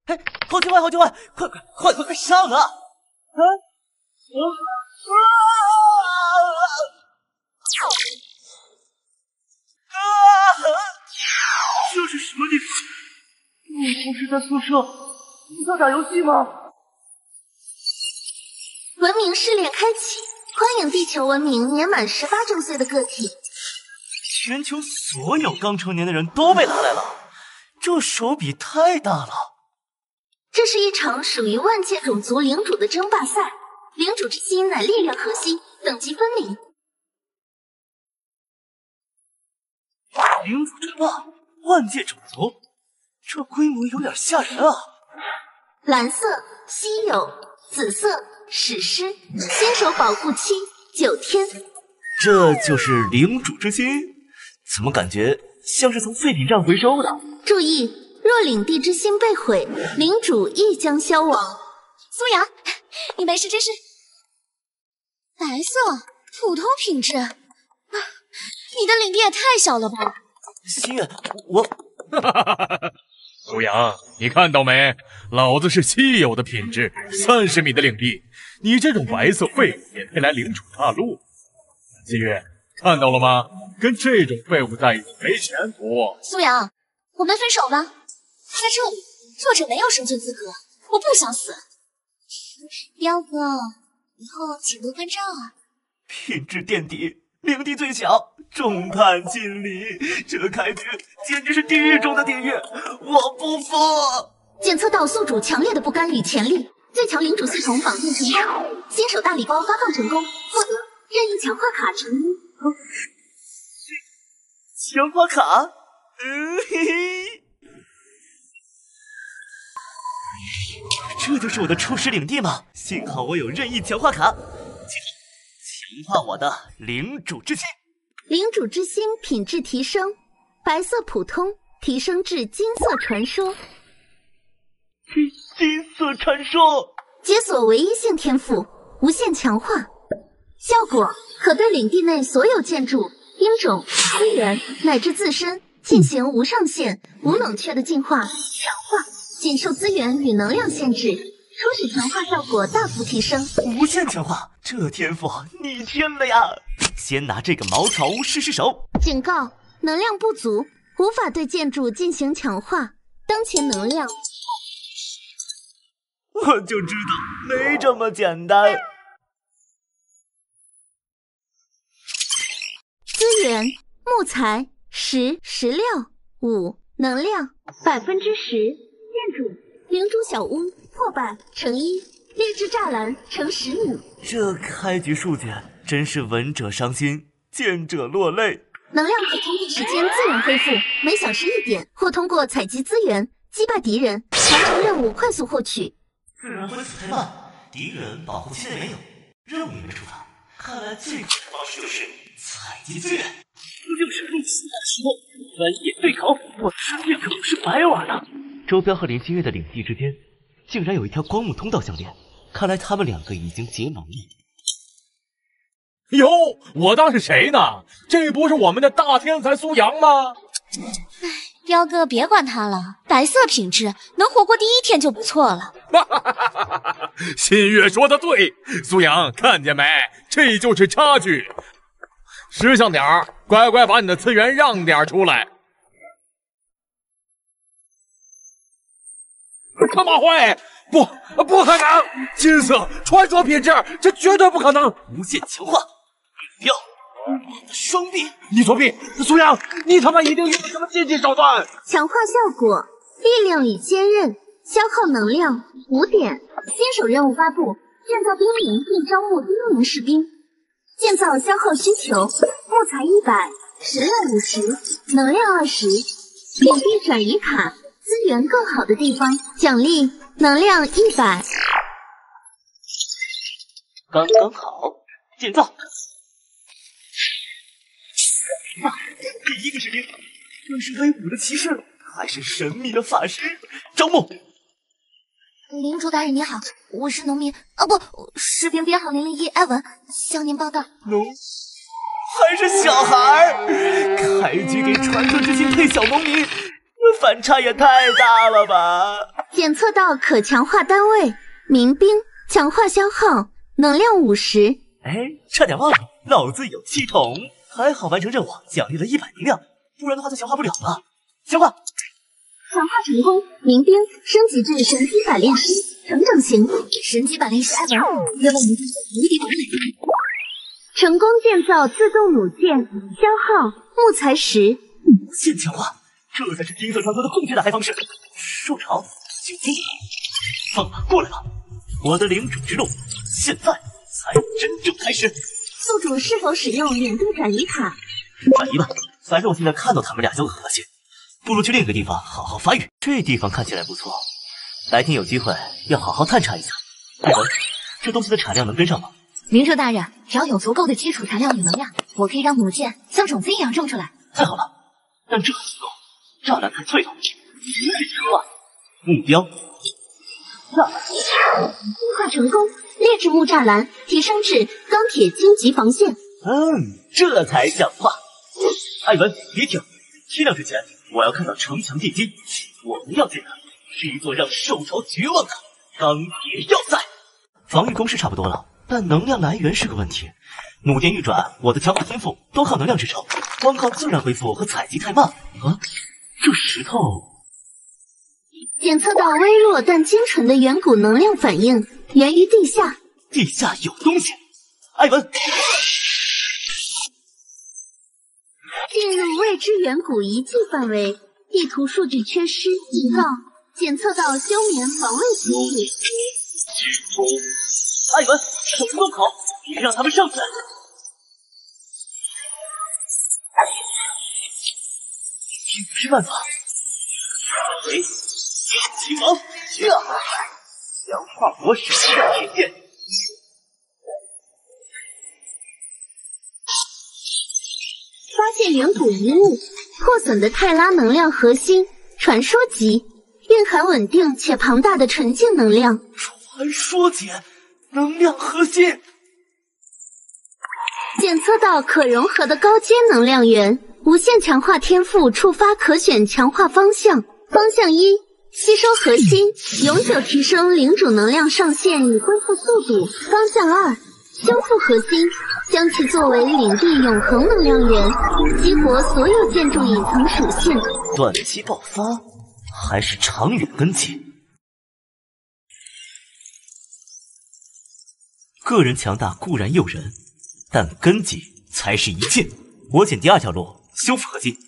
哎，好奇怪，好奇怪，快上啊！这是什么地方？我同事在宿舍，你在打游戏吗？文明试炼开启，欢迎地球文明年满18周岁的个体。全球所有刚成年的人都被拉来了，这手笔太大了。这是一场属于万界种族领主的争霸赛，领主之心乃力量核心，等级分明。领主争霸，万界种族，这规模有点吓人啊！蓝色稀有，紫色史诗，新手保护期9天。这就是领主之心，怎么感觉像是从废品站回收的？注意，若领地之心被毁，领主亦将消亡。苏阳，你没事真是。白色，普通品质。你的领地也太小了吧？心月，我苏阳，你看到没？老子是稀有的品质，30米的领地，你这种白色废物也配来领主大陆？心月，看到了吗？跟这种废物在一起没前途。苏阳，我们分手吧。在这里，弱者没有生存资格，我不想死。彪哥，以后请多关照啊。品质垫底，领地最小，众叛亲离，这开局简直是地狱中的地狱，我不服！检测到宿主强烈的不甘与潜力，最强领主系统绑定成功，新手大礼包发放成功，获得任意强化卡成功。强化卡？嘿嘿，这就是我的初始领地吗？幸好我有任意强化卡，强化我的领主之心。领主之心品质提升，白色普通提升至金色传说。金色传说，解锁唯一性天赋，无限强化。效果可对领地内所有建筑、兵种、资源乃至自身进行无上限、无冷却的净化、强化，仅受资源与能量限制。初始强化效果大幅提升。无限强化，这天赋逆天了呀！先拿这个茅草屋试试手。警告：能量不足，无法对建筑进行强化。当前能量，我就知道没这么简单。资源：木材10、石料5，能量10%。建筑：领主小屋破败乘1，劣质栅栏乘10米。这开局数据真是闻者伤心，见者落泪。能量可通过时间自然恢复，每小时1点，或通过采集资源、击败敌人、完成任务快速获取。自然恢复太慢，敌人保护期内没有，任务也没触发。看来最快的方式就是采集资源。这就是入死的时候，专业对口，我吃这口是白玩的。周彪和林心月的领地之间，竟然有一条光幕通道相连，看来他们2个已经结盟了。哟，我当是谁呢？这不是我们的大天才苏阳吗？彪哥别管他了，白色品质能活过第1天就不错了。新月说的对，苏阳看见没？这就是差距。识相点儿，乖乖把你的资源让点出来。他妈会，不可能！金色传说品质，这绝对不可能！无限强化，彪，我的双臂！你作弊，苏阳，你他妈一定用了什么禁忌手段！强化效果：力量与坚韧，消耗能量5点。新手任务发布：建造兵营并招募第1名士兵。建造消耗需求：木材100，石料50，能量20。领地转移卡，资源更好的地方，奖励能量100。刚刚好，建造。第1个士兵，这是威武的骑士，还是神秘的法师？招募。领主大人你好，我是农民士兵编号001艾文，向您报道。农还是小孩儿？开局给传说之心配小农民，这反差也太大了吧！检测到可强化单位民兵，强化消耗能量50。哎，差点忘了，老子有系统，还好完成任务奖励了100能量，不然的话就强化不了了。强化，强化成功，民兵升级至神级百炼师，成长型。神级百炼师艾文，愿为您无敌堡垒。成功建造自动弩箭，消耗木材10。无限强化，这才是金色传说的正确打开方式。树潮，九金，放马过来吧！我的领主之路，现在才真正开始。宿主是否使用领地转移卡？转移吧，反正我现在看到他们俩就恶心，不如去另一个地方好好发育。这地方看起来不错，白天有机会要好好探查一下。艾文，这东西的产量能跟上吗？领主大人，只要有足够的基础材料与能量，我可以让弩箭像种子一样种出来。太好了，但这还不够，栅栏太脆了，无限强化。目标，栅栏，进化成功，劣质木栅栏提升至钢铁荆棘防线。这才像话。艾文，别停！天亮之前，我要看到城墙地基。我们要建的是一座让兽潮绝望的钢铁要塞。防御工事差不多了，但能量来源是个问题。弩电运转，我的强化天赋都靠能量支撑，光靠自然恢复和采集太慢。啊，这石头检测到微弱但精纯的远古能量反应，源于地下。地下有东西。艾文，进入未知远古遗迹范围，地图数据缺失，警告：检测到休眠防卫机制。艾文，守住洞口，别让他们上去。这不是办法。喂，秦王，强化我手中的铁剑。发现远古遗物，破损的泰拉能量核心，传说级，蕴含稳定且庞大的纯净能量。传说级能量核心。检测到可融合的高阶能量源，无限强化天赋触发可选强化方向。方向1，吸收核心，永久提升领主能量上限与恢复速度。方向2，修复核心，将其作为领地永恒能量源，激活所有建筑隐藏属性。短期爆发还是长远根基？个人强大固然诱人，但根基才是一切。我选第2条路，修复核心。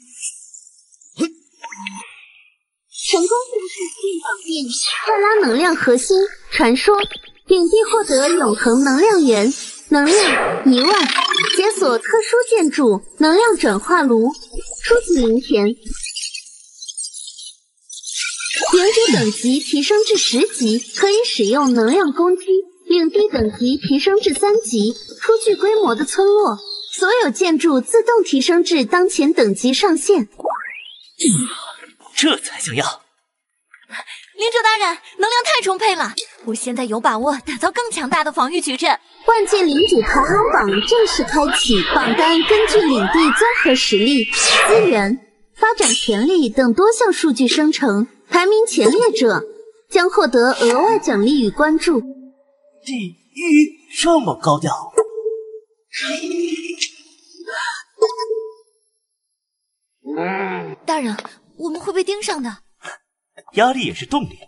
成功复制地榜印泰拉能量核心传说，领地获得永恒能量源，能量10000，解锁特殊建筑能量转化炉，初级灵田。领主等级提升至10级，可以使用能量攻击。领地等级提升至3级，初具规模的村落，所有建筑自动提升至当前等级上限。这才像样。领主大人，能量太充沛了，我现在有把握打造更强大的防御矩阵。万界领主排行榜正式开启，榜单根据领地综合实力、资源、发展潜力等多项数据生成，排名前列者将获得额外奖励与关注。第一，这么高调。大人，我们会被盯上的。压力也是动力，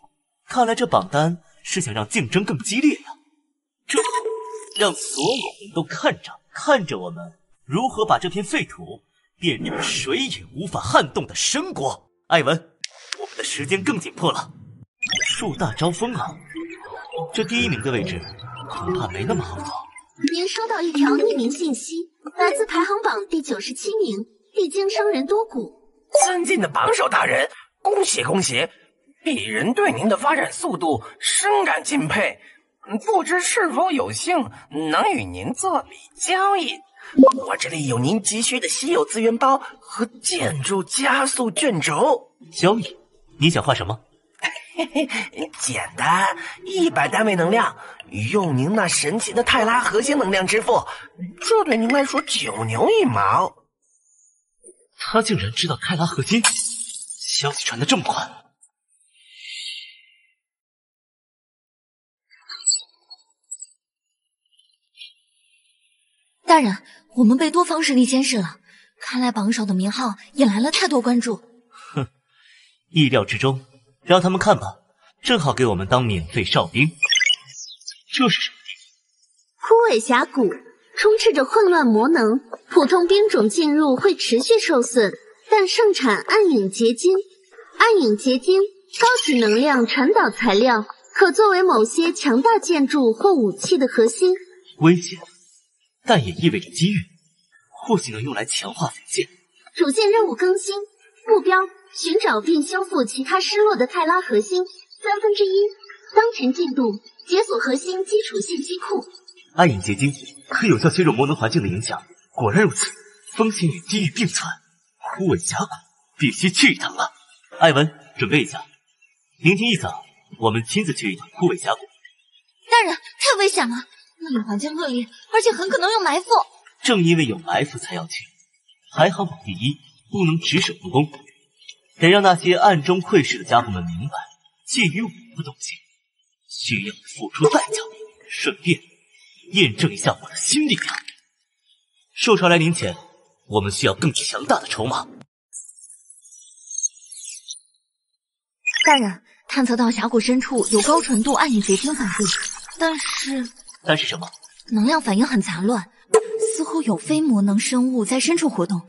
看来这榜单是想让竞争更激烈呀。这让所有人都看着我们如何把这片废土变成谁也无法撼动的神国。艾文，我们的时间更紧迫了。树大招风啊，这第1名的位置恐怕没那么好搞。您收到一条匿名信息，来自排行榜第97名，历经生人多谷。尊敬的榜首大人，恭喜恭喜！鄙人对您的发展速度深感敬佩，不知是否有幸能与您做笔交易？我这里有您急需的稀有资源包和建筑加速卷轴。交易？你想画什么？简单，100单位能量，用您那神奇的泰拉核心能量支付，这对您来说9牛1毛。他竟然知道泰拉核心，消息传得这么快？大人，我们被多方势力监视了，看来榜首的名号引来了太多关注。哼，意料之中，让他们看吧，正好给我们当免费哨兵。这是什么地枯萎峡谷充斥着混乱魔能，普通兵种进入会持续受损，但盛产暗影结晶。暗影结晶高级能量传导材料，可作为某些强大建筑或武器的核心。危险，但也意味着机遇，或许能用来强化匪线。主线任务更新，目标寻找并修复其他失落的泰拉核心1/3。当前进度解锁核心基础信息库。暗影结晶可有效削弱魔能环境的影响，果然如此，风险与机遇并存。枯萎峡谷必须去一趟了。艾文，准备一下，明天一早我们亲自去一趟枯萎峡谷。大人，太危险了，那里环境恶劣，而且很可能有埋伏。正因为有埋伏才要去，排行榜第1，不能只守不攻，得让那些暗中窥视的家伙们明白，介于我的东西需要付出代价，顺便验证一下我的新力量。兽潮来临前，我们需要更强大的筹码。大人，探测到峡谷深处有高纯度暗影结晶反馈，但是什么？能量反应很杂乱，似乎有非魔能生物在深处活动，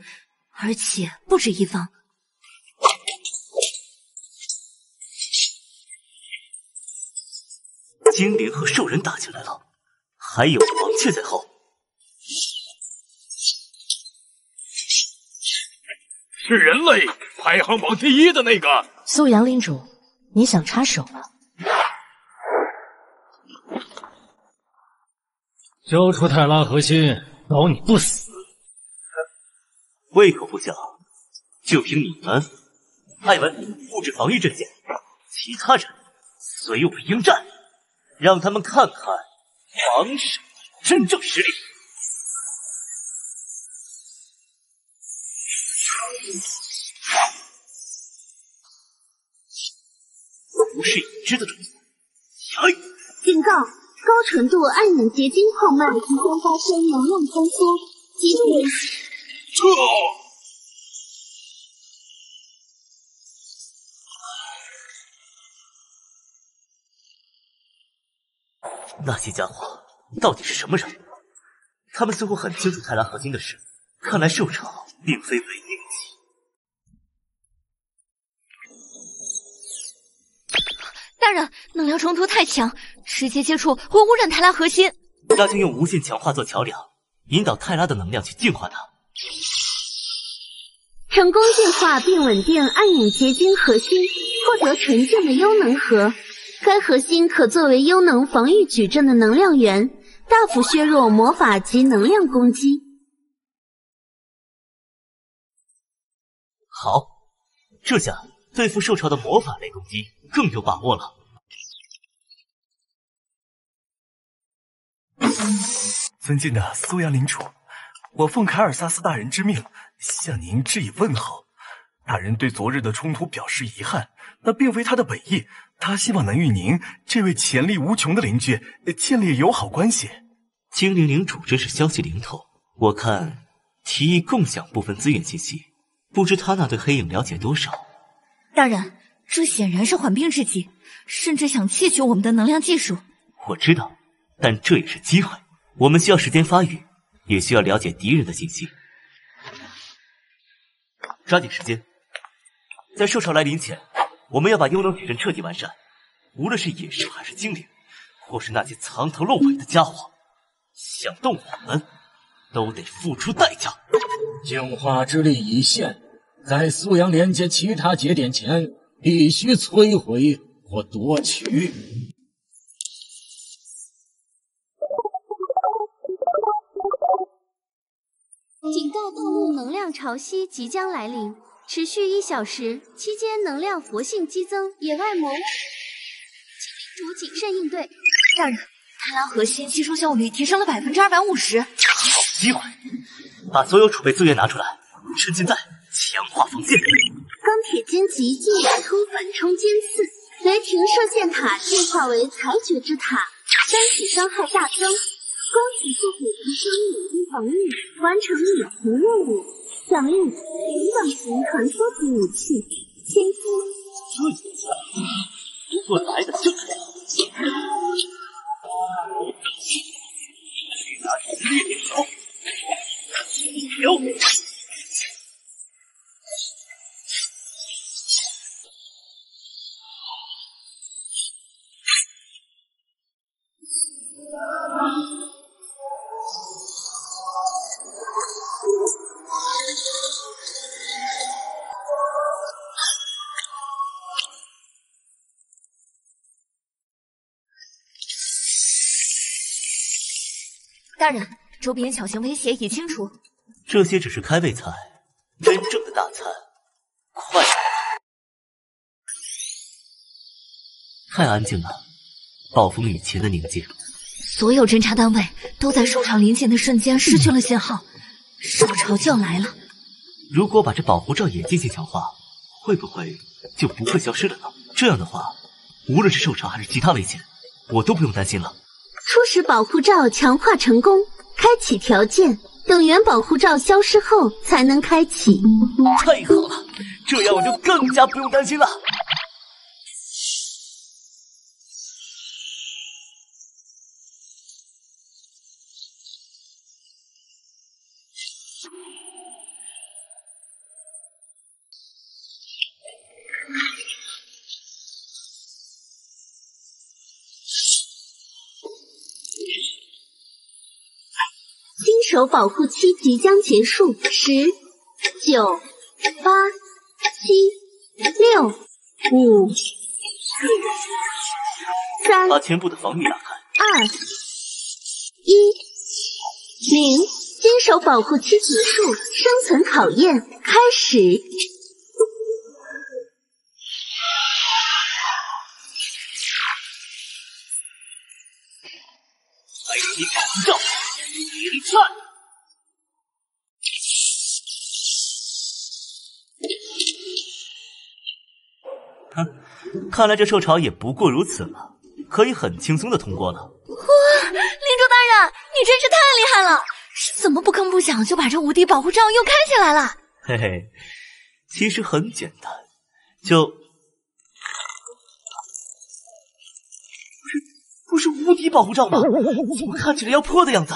而且不止一方。精灵和兽人打起来了，还有王雀在后。是人类，排行榜第1的那个。苏阳领主，你想插手了？交出泰拉核心，保你不死。胃口不小，就凭你们。艾文，布置防御阵线，其他人随我应战，让他们看看榜首真正实力。不是已知的种族，警告！高纯度暗影结晶矿脉即将发生能量坍缩，极度危险。那些家伙到底是什么人？他们似乎很清楚泰拉核心的事，看来兽潮并非唯一武器。大人，能量冲突太强，直接接触会污染泰拉核心。那就用无限强化做桥梁，引导泰拉的能量去净化它。成功净化并稳定暗影结晶核心，获得纯净的幽能核。该核心可作为幽能防御矩阵的能量源，大幅削弱魔法及能量攻击。好，这下对付兽潮的魔法类攻击更有把握了。尊敬的苏阳领主，我奉凯尔萨斯大人之命向您致以问候。大人对昨日的冲突表示遗憾，那并非他的本意，他希望能与您这位潜力无穷的邻居建立友好关系。精灵领主真是消息灵通，我看提议共享部分资源信息，不知他那对黑影了解多少。大人，这显然是缓兵之计，甚至想窃取我们的能量技术。我知道，但这也是机会，我们需要时间发育，也需要了解敌人的信息。抓紧时间，在兽潮来临前，我们要把幽能矩阵彻底完善。无论是野兽还是精灵，或是那些藏头露尾的家伙，想动我们，都得付出代价。净化之力已现，在苏阳连接其他节点前，必须摧毁或夺取。警告：道路能量潮汐即将来临，持续1小时，期间能量活性激增，野外魔物，请领主谨慎应对。大人，泰拉核心吸收效率提升了250%。好机会，把所有储备资源拿出来，趁现在强化防线。钢铁尖极进，突反冲尖刺，雷霆射线塔进化为裁决之塔，单体伤害大增。恭喜复古提升免疫防御，完成隐形任务，奖励平等型传说级武器千金。我来的正好。去拿烈焰条，有。大人，周边小型威胁已清除。这些只是开胃菜，真正的大餐，快！太安静了，暴风雨前的宁静。所有侦察单位都在兽场临近的瞬间失去了信号，兽潮就要来了。如果把这保护罩也进行强化，会不会就不会消失了呢？这样的话，无论是兽潮还是其他危险，我都不用担心了。初始保护罩强化成功，开启条件，等原保护罩消失后才能开启。太好了，这样我就更加不用担心了。新手保护期即将结束，10、9、8、7、6、5、4、3，把全部的防御打开。2、1，0，新手保护期结束，生存考验开始。开启保护罩，一串。哼，看来这兽潮也不过如此了，可以很轻松的通过了。哇，领主大人，你真是太厉害了！是怎么不吭不响就把这无敌保护罩又开起来了？嘿嘿，其实很简单，不是无敌保护罩吗？怎么看起来要破的样子？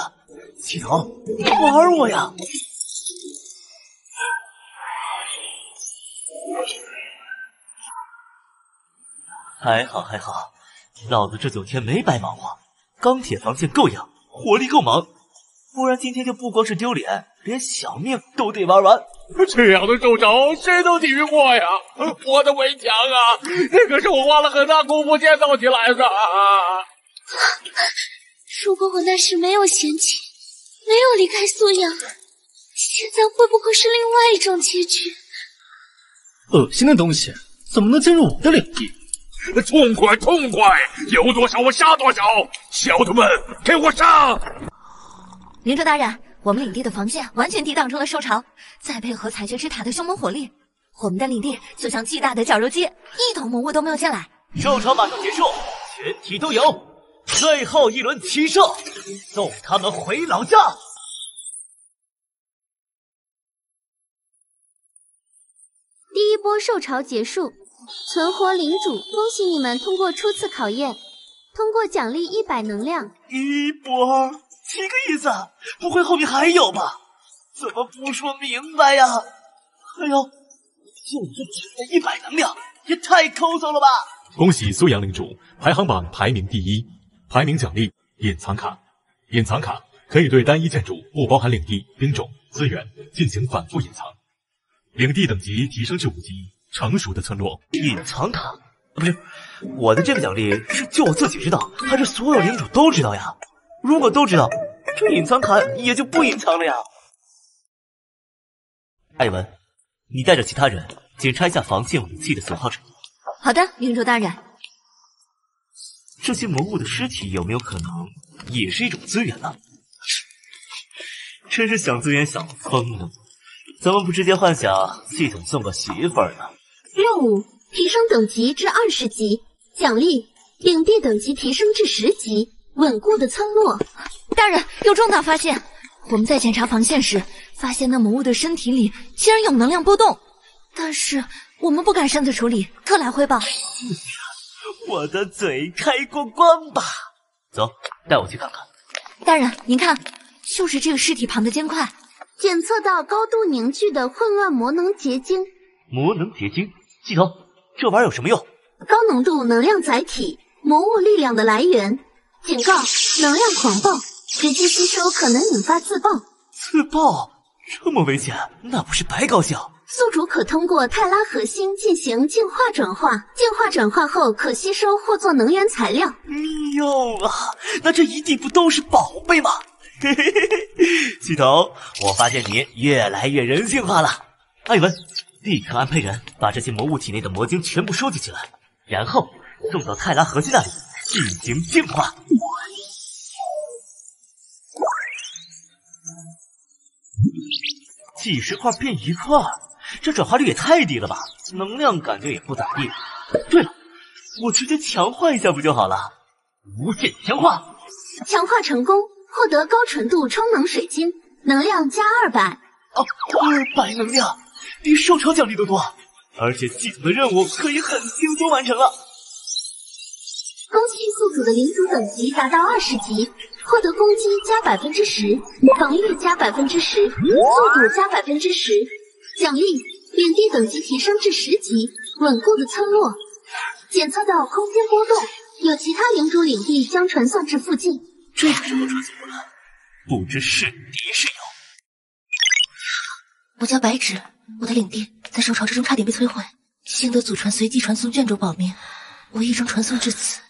系统，玩我呀！还好还好，老子这9天没白忙活，钢铁防线够硬，火力够猛，不然今天就不光是丢脸，连小命都得玩完。这样的兽潮谁能抵御过呀？我的围墙啊，那可是我花了很大功夫建造起来的。如果我那时没有嫌弃，没有离开苏阳，现在会不会是另外一种结局？恶心的东西怎么能进入我的领地？痛快痛快，有多少我杀多少！小的们，给我上！领主大人，我们领地的防线完全抵挡住了兽潮，再配合采掘之塔的凶猛火力，我们的领地就像巨大的绞肉机，一头魔物都没有进来。兽潮马上结束，全体都有，最后一轮齐射，送他们回老家。第一波兽潮结束，存活领主，恭喜你们通过初次考验，通过奖励100能量。一波几个意思？不会后面还有吧？怎么不说明白呀？还有，就这100能量，也太抠搜了吧！恭喜苏阳领主排行榜排名第1，排名奖励隐藏卡。隐藏卡可以对单一建筑不包含领地、兵种、资源进行反复隐藏，领地等级提升至5级。成熟的村落。隐藏卡？不是，我的这个奖励是就我自己知道，还是所有领主都知道呀？如果都知道，这隐藏卡也就不隐藏了呀。艾文，你带着其他人检查一下防线武器的损耗程度。好的，领主大人。这些魔物的尸体有没有可能也是一种资源呢？真是想资源想疯了，怎么不直接幻想系统送个媳妇儿呢？任务：提升等级至20级，奖励：领地等级提升至10级，稳固的村落。大人，有重大发现！我们在检查防线时，发现那魔物的身体里竟然有能量波动，但是我们不敢擅自处理，特来汇报。我的嘴开过关吧？走，带我去看看。大人，您看，就是这个尸体旁的尖块，检测到高度凝聚的混乱魔能结晶。魔能结晶，系统，这玩意儿有什么用？高浓度能量载体，魔物力量的来源。警告：能量狂暴，直接吸收可能引发自爆。自爆？这么危险，那不是白高兴？宿主可通过泰拉核心进行净化转化，净化转化后可吸收或做能源材料。妙啊！那这一地不都是宝贝吗？嘿嘿嘿嘿，系统，我发现你越来越人性化了。艾文，立刻安排人把这些魔物体内的魔晶全部收集起来，然后送到泰拉核心那里进行净化。几十块变1块，这转化率也太低了吧，能量感觉也不咋地。对了，我直接强化一下不就好了？无限强化，强化成功，获得高纯度充能水晶，能量加200。哦，200能量，比受潮奖励都多，而且系统的任务可以很轻松完成了。恭喜宿主的领主等级达到20级，获得攻击加10%，防御加10%，速度加10%。奖励：领地等级提升至10级，稳固的村落。检测到空间波动，有其他领主领地将传送至附近。这是什么传送过来？不知是敌是友。我叫白芷，我的领地在受潮之中差点被摧毁，幸得祖传随机传送卷轴保命，我一直传送至此。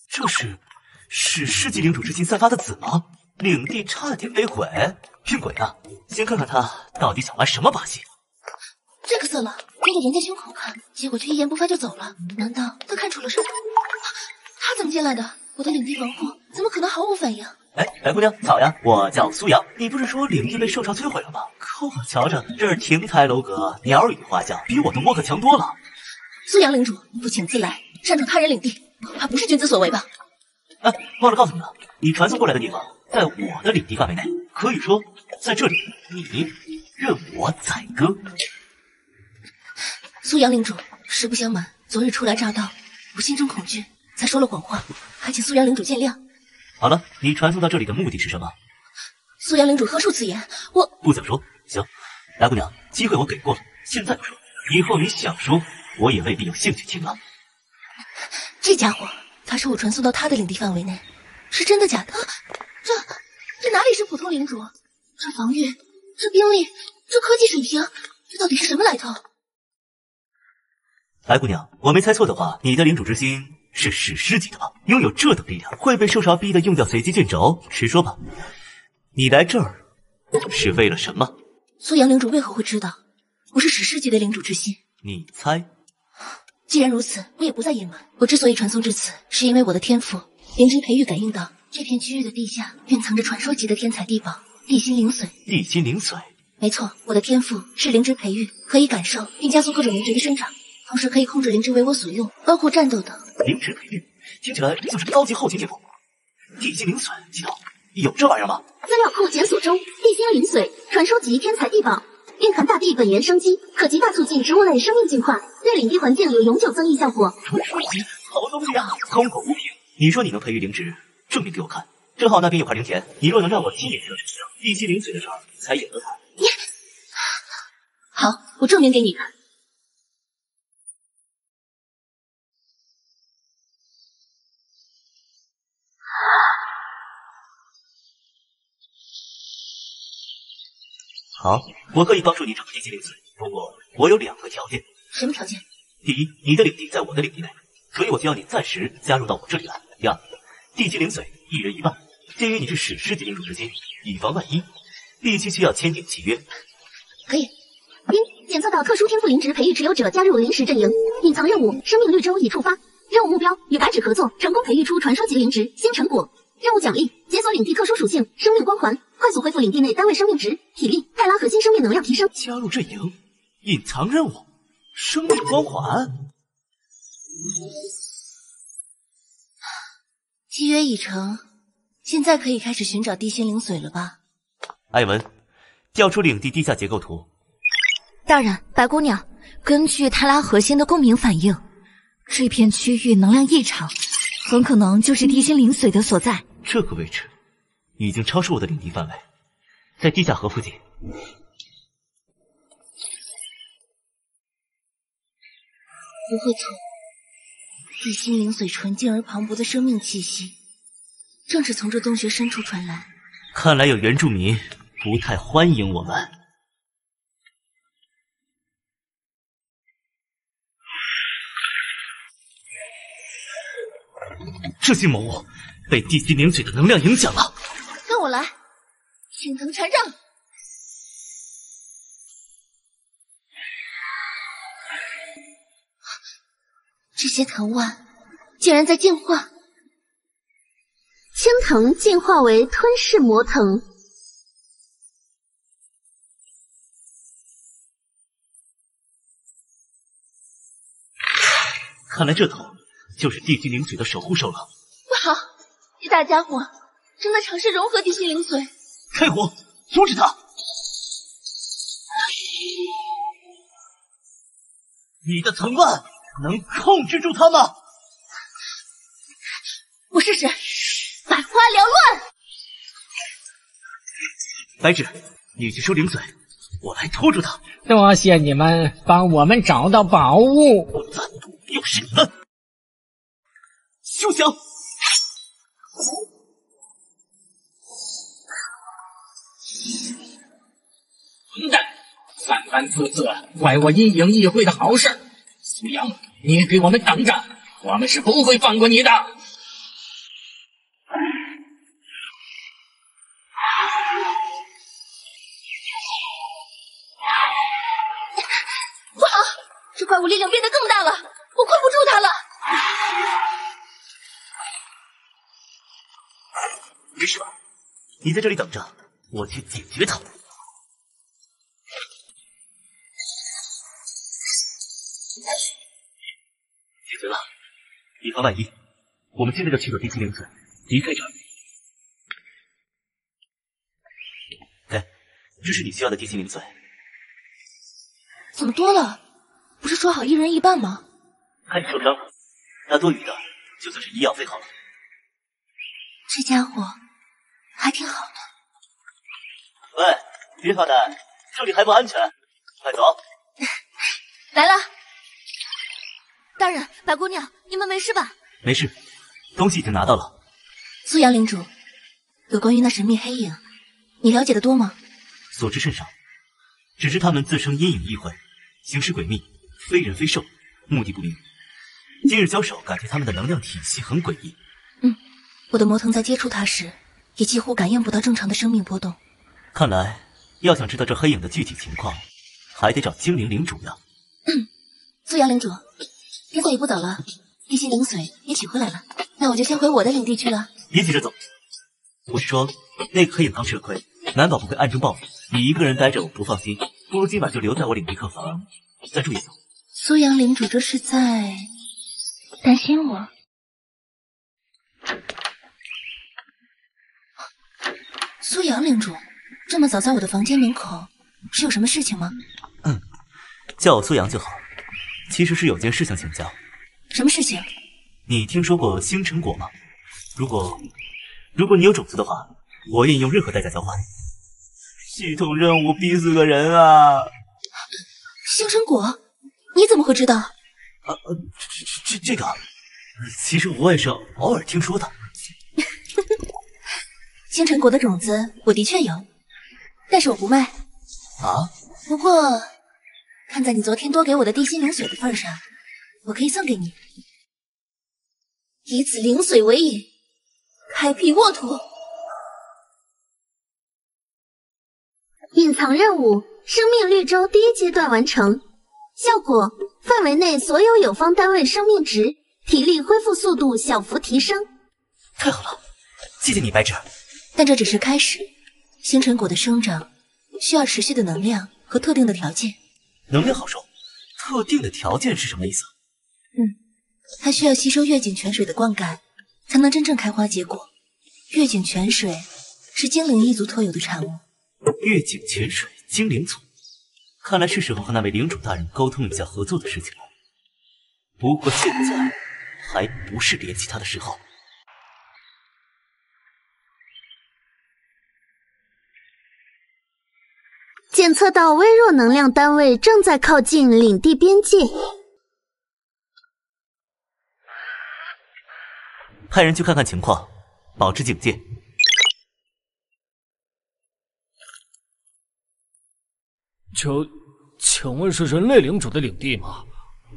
这是史诗级领主之心散发的紫吗？领地差点被毁，骗鬼呢！先看看他到底想玩什么把戏。这个色狼盯着人家胸口看，结果却一言不发就走了。难道他看出了什么？他怎么进来的？我的领地防护怎么可能毫无反应？哎，白姑娘，早呀！我叫苏阳，你不是说领地被受潮摧毁了吗？可我瞧着这儿亭台楼阁，鸟语花香，比我的窝可强多了。苏阳领主不请自来，擅闯他人领地，恐怕不是君子所为吧？哎，忘了告诉你了，你传送过来的地方在我的领地范围内，可以说在这里你任我宰割。苏阳领主，实不相瞒，昨日初来乍到，我心中恐惧，才说了谎话，还请苏阳领主见谅。好了，你传送到这里的目的是什么？苏阳领主何恕此言？我不想说。行，白姑娘，机会我给过了，现在不说，以后你想说，我也未必有兴趣听了。这家伙，他说我传送到他的领地范围内，是真的假的？这哪里是普通领主？这防御，这兵力，这科技水平，这到底是什么来头？白姑娘，我没猜错的话，你的领主之心是史诗级的吧？拥有这等力量，会被受潮逼得用掉随机卷轴？实说吧，你来这儿是为了什么？苏阳领主为何会知道我是史诗级的领主之心？你猜？既然如此，我也不再隐瞒。我之所以传送至此，是因为我的天赋灵芝培育感应到这片区域的地下蕴藏着传说级的天才地宝地心灵髓。地心灵髓？没错，我的天赋是灵芝培育，可以感受并加速各种灵芝的生长，同时可以控制灵芝为我所用，包括战斗等。灵芝培育听起来就是高级后勤天赋。地心灵髓，系统有这玩意儿吗？资料库检索中，地心灵髓传说级天才地宝，蕴含大地本源生机，可极大促进植物类生命进化，对领地环境有永久增益效果。传说级好东西啊，空口无凭。你说你能培育灵芝，证明给我看。正好那边有块灵田，你若能让我亲眼测试地心灵髓的事儿，才有得谈。你好，我证明给你看。好，我可以帮助你整个地心灵髓，不过我有2个条件。什么条件？第一，你的领地在我的领地内，所以我需要你暂时加入到我这里来。第二，地心灵髓1人1半，鉴于你是史诗级领主之心，以防万一，必须要签订契约。可以。一、检测到特殊天赋灵芝培育持有者加入临时阵营，隐藏任务生命绿洲已触发，任务目标与白芷合作，成功培育出传说级灵芝新成果。任务奖励：解锁领地特殊属性生命光环，快快速恢复领地内单位生命值、体力、泰拉核心生命能量提升。加入阵营，隐藏任务，生命光环。契约已成，现在可以开始寻找地心灵髓了吧？艾文，调出领地地下结构图。大人，白姑娘，根据泰拉核心的共鸣反应，这片区域能量异常，很可能就是地心灵髓的所在。这个位置已经超出我的领地范围，在地下河附近。不会错，地心灵髓纯净而磅礴的生命气息，正是从这洞穴深处传来。看来有原住民不太欢迎我们。这些魔物被地心灵髓的能量影响了。跟我来，青藤禅杖。这些藤蔓竟然在进化。青藤进化为吞噬魔藤。看来这头就是地心灵髓的守护兽了。不好，这大家伙正在尝试融合地心灵髓。开火，阻止他！你的藤蔓能控制住他吗？我试试，百花缭乱。白芷，你去收灵髓，我来拖住他。多谢你们帮我们找到宝物。暂赌又是你们，休想！混蛋，三番四次坏我阴影议会的好事。苏阳，你给我们等着，我们是不会放过你的。不好，这怪物力量变得更大了，我困不住它了。没事吧？你在这里等着，我去解决他。解决了，以防万一，我们现在就取走地心灵髓，离开这儿。给，这是你需要的地心灵髓。怎么多了？不是说好一人一半吗？看你受伤了，那多余的就算是医药费好了。这家伙还挺好的。喂，别发呆，这里还不安全，快走。来了。大人，白姑娘，你们没事吧？没事，东西已经拿到了。苏阳领主，有关于那神秘黑影，你了解的多吗？所知甚少，只知他们自称阴影议会，行事诡秘，非人非兽，目的不明。今日交手，感觉他们的能量体系很诡异。我的魔藤在接触它时，也几乎感应不到正常的生命波动。看来，要想知道这黑影的具体情况，还得找精灵领主呀。苏阳领主，天色也不早了，地心灵髓也取回来了，那我就先回我的领地去了。别急着走，我是说，那个黑影刚吃了亏，难保不会暗中报复。你一个人待着我不放心，不如今晚就留在我领地客房，再住一宿。苏阳领主这是在担心我？苏阳领主这么早在我的房间门口，是有什么事情吗？叫我苏阳就好。其实是有件事想请教。什么事情？你听说过星辰果吗？如果你有种子的话，我愿意用任何代价交换。系统任务逼死个人啊！星辰果，你怎么会知道？这个，其实我也是偶尔听说的。星辰果的种子我的确有，但是我不卖。啊？不过，看在你昨天多给我的地心灵髓的份上，我可以送给你，以此灵髓为引，开辟沃土。隐藏任务生命绿洲第1阶段完成，效果范围内所有友方单位生命值、体力恢复速度小幅提升。太好了，谢谢你，白芷。但这只是开始，星辰果的生长需要持续的能量和特定的条件。能量好受，特定的条件是什么意思？它需要吸收月景泉水的灌溉，才能真正开花结果。月景泉水是精灵一族特有的产物。月景泉水，精灵族，看来是时候和那位领主大人沟通一下合作的事情了。不过现在还不是联系他的时候。检测到微弱能量单位正在靠近领地边界，派人去看看情况，保持警戒。请问是人类领主的领地吗？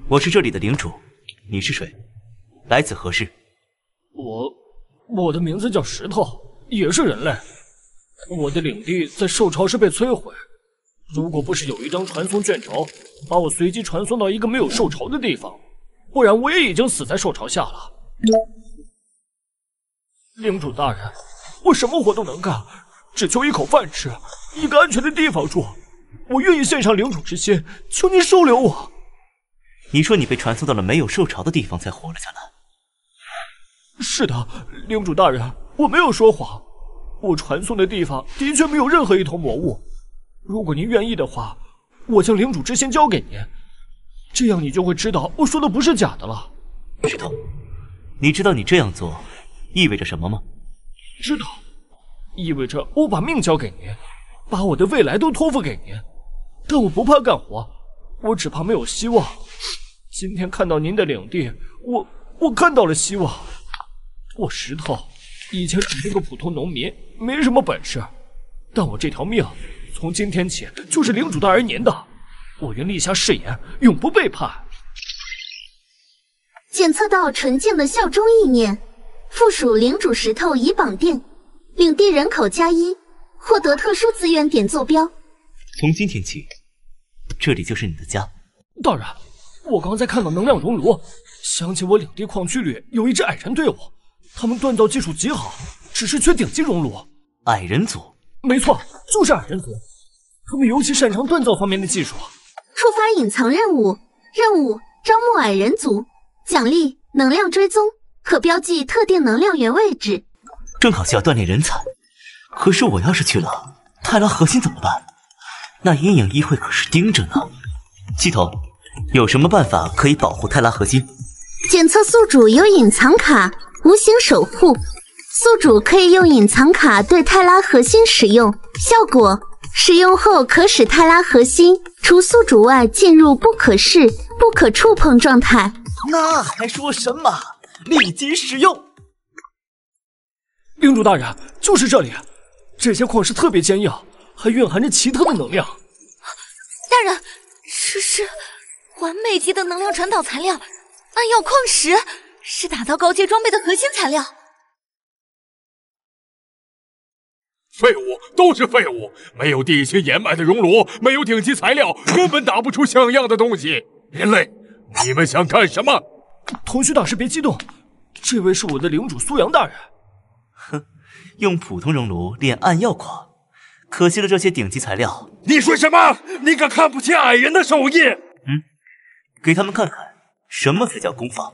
我是这里的领主，你是谁？来此何事？我的名字叫石头，也是人类。我的领地在受潮时被摧毁，如果不是有一张传送卷轴把我随机传送到一个没有受潮的地方，不然我也已经死在受潮下了。领主大人，我什么活都能干，只求一口饭吃，一个安全的地方住。我愿意献上领主之心，求您收留我。你说你被传送到了没有受潮的地方才活了下来？是的，领主大人，我没有说谎。我传送的地方的确没有任何一头魔物。如果您愿意的话，我将领主之心交给您，这样你就会知道我说的不是假的了。石头，你知道你这样做意味着什么吗？知道，意味着我把命交给您，把我的未来都托付给您。但我不怕干活，我只怕没有希望。今天看到您的领地，我看到了希望。我石头以前只是个普通农民，没什么本事，但我这条命从今天起就是领主大人您的。我愿立下誓言，永不背叛。检测到纯净的效忠意念，附属领主石头已绑定，领地人口+1，获得特殊资源点坐标。从今天起，这里就是你的家。大人，我刚才看到能量熔炉，想起我领地矿区里有一支矮人队伍，他们锻造技术极好，只是缺顶级熔炉。矮人族？没错，就是矮人族，他们尤其擅长锻造方面的技术。触发隐藏任务，任务招募矮人族，奖励能量追踪，可标记特定能量源位置。正好需要锻炼人才，可是我要是去了泰拉核心怎么办？那阴影议会可是盯着呢。系统，有什么办法可以保护泰拉核心？检测宿主有隐藏卡，无形守护。宿主可以用隐藏卡对泰拉核心使用，效果使用后可使泰拉核心除宿主外进入不可视、不可触碰状态。那还说什么？立即使用！领主大人，就是这里，这些矿石特别坚硬，还蕴含着奇特的能量。大人，这是完美级的能量传导材料，暗曜矿石是打造高阶装备的核心材料。废物，都是废物！没有地心岩脉的熔炉，没有顶级材料，根本打不出像样的东西。人类，你们想干什么？同须大师别激动，这位是我的领主苏阳大人。哼，用普通熔炉炼暗曜矿，可惜了这些顶级材料。你说什么？你可看不起矮人的手艺？给他们看看什么才叫工坊。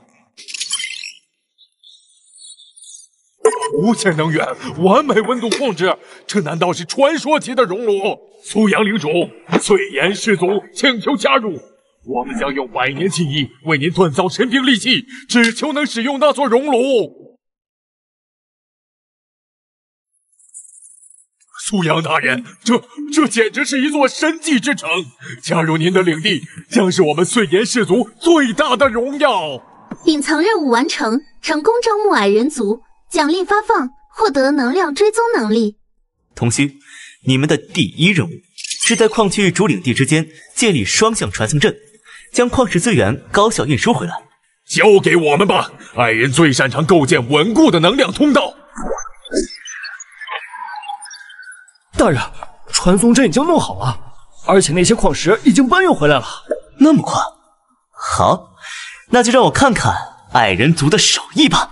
无限能源，完美温度控制，这难道是传说级的熔炉？苏阳领主，醉炎氏族请求加入，我们将用100年记忆为您锻造神兵利器，只求能使用那座熔炉。苏阳大人，这简直是一座神迹之城！加入您的领地，将是我们醉炎氏族最大的荣耀。隐藏任务完成，成功招募矮人族，奖励发放，获得能量追踪能力。同须，你们的第一任务是在矿区与主领地之间建立双向传送阵，将矿石资源高效运输回来。交给我们吧，矮人最擅长构建稳固的能量通道。大人，传送阵已经弄好了，而且那些矿石已经搬运回来了。那么快？好，那就让我看看矮人族的手艺吧。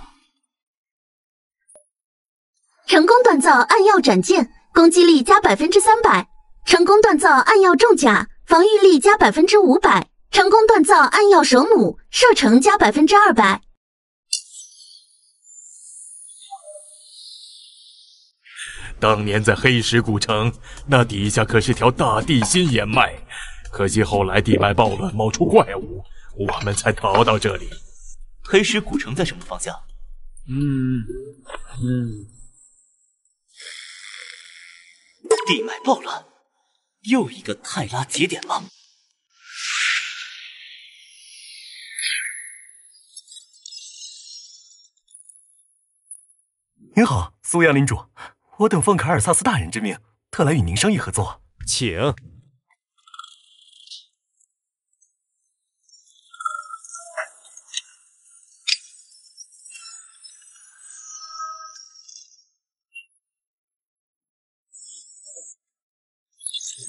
成功锻造暗曜斩剑，攻击力加300%，成功锻造暗药重甲，防御力加500%，成功锻造暗药手弩，射程加200%。当年在黑石古城，那底下可是条大地心岩脉，可惜后来地脉暴乱，冒出怪物，我们才逃到这里。黑石古城在什么方向？地脉暴乱，又一个泰拉节点吗？您好，苏阳领主，我等奉卡尔萨斯大人之命，特来与您商议合作。请。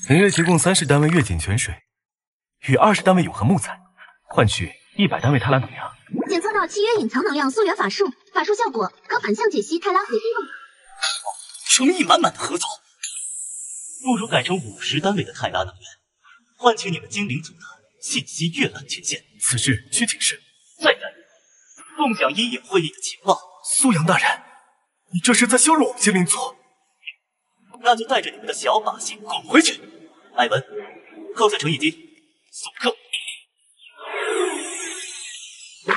本月提供30单位月井泉水，与20单位永恒木材，换取100单位泰拉能量。检测到契约隐藏能量溯源法术，法术效果可反向解析泰拉核心动能。诚意满满的合作，不如改成50单位的泰拉能源，换取你们精灵族的信息阅览权限。此事需请示。再干，共享阴影会议的情报。苏阳大人，你这是在羞辱我们精灵族。那就带着你们的小把戏滚回去！艾文，扣下诚意金，速克！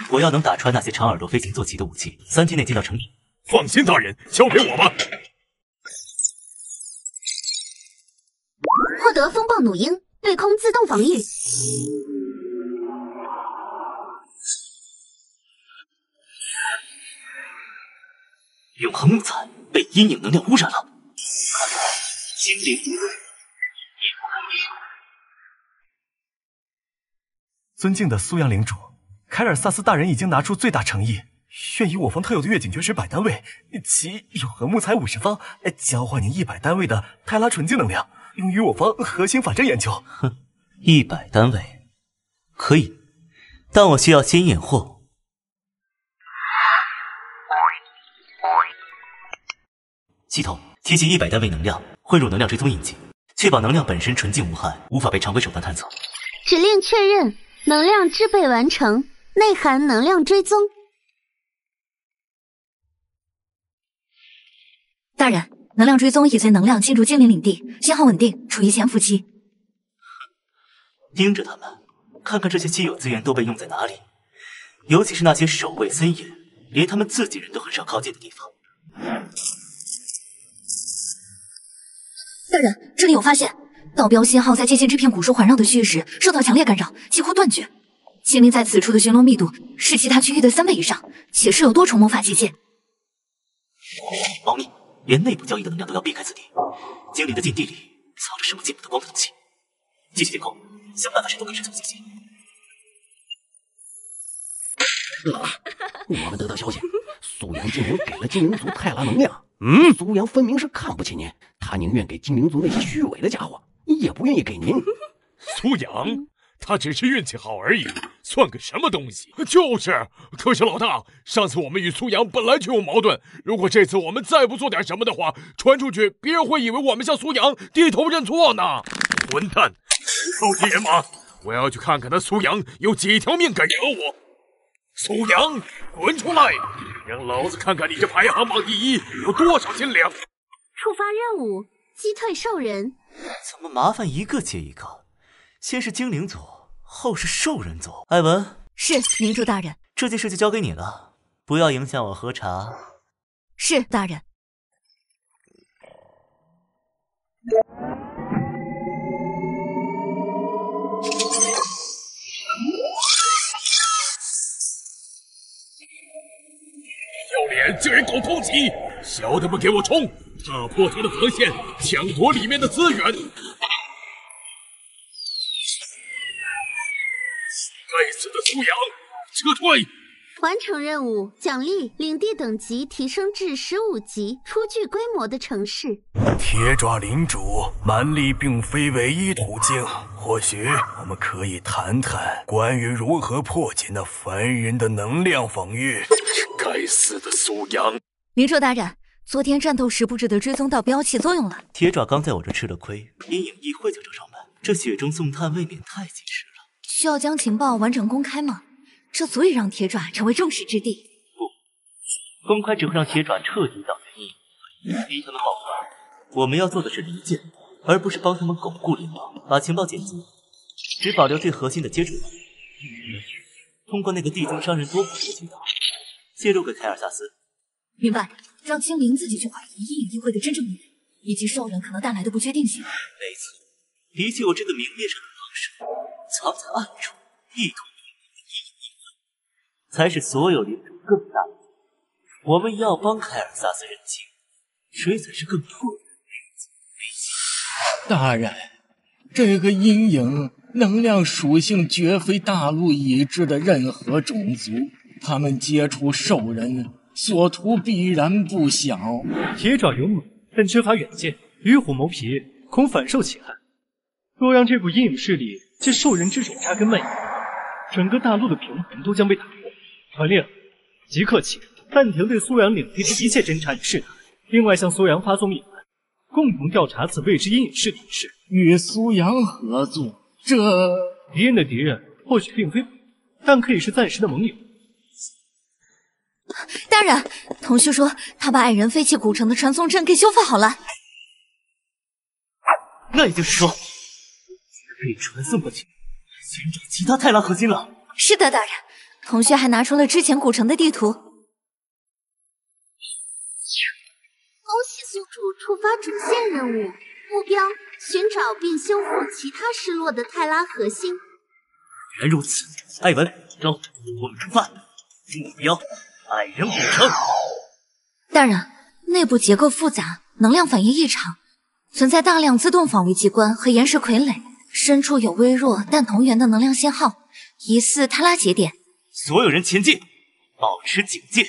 我要能打穿那些长耳朵飞行坐骑的武器，3天内进到城里。放心，大人，交给我吧。获得风暴弩鹰，对空自动防御。永恒木材被阴影能量污染了，看来精灵族也不可以。尊敬的苏阳领主，凯尔萨斯大人已经拿出最大诚意，愿以我方特有的月井泉水100单位，其永恒木材50方，交换您100单位的泰拉纯净能量，用于我方核心法阵研究。哼，100单位可以，但我需要先验货。系统提取100单位能量，混入能量追踪印记，确保能量本身纯净无害，无法被常规手段探测。指令确认，能量制备完成，内含能量追踪。大人，能量追踪已随能量进入精灵领地，信号稳定，处于潜伏期。盯着他们，看看这些稀有资源都被用在哪里，尤其是那些守卫森严，连他们自己人都很少靠近的地方。大人，这里有发现，导标信号在接近这片古树环绕的区域时受到强烈干扰，几乎断绝。精灵在此处的巡逻密度是其他区域的3倍以上，且设有多重魔法结界。猫腻，连内部交易的能量都要避开此地。精灵的禁地里藏着什么见不得光的东西。继续监控，想办法闪动更深层信息。是了，我们得到消息，苏阳精灵给了精灵族泰拉能量。苏阳分明是看不起您，他宁愿给精灵族那些虚伪的家伙，也不愿意给您。苏阳，他只是运气好而已，算个什么东西？就是，可是老大，上次我们与苏阳本来就有矛盾，如果这次我们再不做点什么的话，传出去，别人会以为我们向苏阳低头认错呢。混蛋，超级人马，我要去看看那苏阳有几条命敢惹我。苏阳，滚出来！让老子看看你这排行榜第一有多少斤两！触发任务，击退兽人。怎么麻烦一个接一个？先是精灵族，后是兽人族。艾文，是领主大人。这件事就交给你了，不要影响我喝茶。是大人。要脸竟然搞偷袭，小的们给我冲！打破他的防线，抢夺里面的资源！该死的苏阳，撤退！完成任务，奖励领地等级提升至15级，初具规模的城市。铁爪领主，蛮力并非唯一途径，或许我们可以谈谈关于如何破解那凡人的能量防御。该死的苏阳！领主大人，昨天战斗时布置的追踪盗标起作用了。铁爪刚在我这吃了亏，阴影议会就找上门，这雪中送炭未免太及时了。需要将情报完整公开吗？这足以让铁爪成为众矢之的。不，公开只会让铁爪彻底倒在阴影会，逼他们报官。我们要做的是离间，而不是帮他们巩固联邦。把情报剪辑，只保留最核心的接触点。通过那个地中商人多普的渠道泄露给凯尔萨斯。明白，让精灵自己去怀疑阴影议会的真正目的，以及兽人可能带来的不确定性。没错，比起我这个明面上的帮手，藏在暗处一统阴影的阴影议会，才是所有领主更大的。我们要帮凯尔萨斯认清，谁才是更迫的危险。大人，这个阴影能量属性绝非大陆已知的任何种族，他们接触兽人所图必然不小。铁爪勇猛，但缺乏远见，与虎谋皮，恐反受其害。若让这股阴影势力借兽人之手扎根蔓延，整个大陆的平衡都将被打破。传令，即刻起暂停对苏阳领地的一切侦查与试探，另外向苏阳发送密函，共同调查此未知阴影势力一事。与苏阳合作，这敌人的敌人或许并非朋友，但可以是暂时的盟友。大人，童须说他把矮人废弃古城的传送阵给修复好了。那也就是说，可以传送过去，寻找其他泰拉核心了。是的，大人。童须还拿出了之前古城的地图。恭喜宿主触发主线任务，目标寻找并修复其他失落的泰拉核心。原来如此，艾文，走，我们出发。目标：矮人古城。大人，内部结构复杂，能量反应异常，存在大量自动防御机关和岩石傀儡，深处有微弱但同源的能量信号，疑似泰拉节点。所有人前进，保持警戒。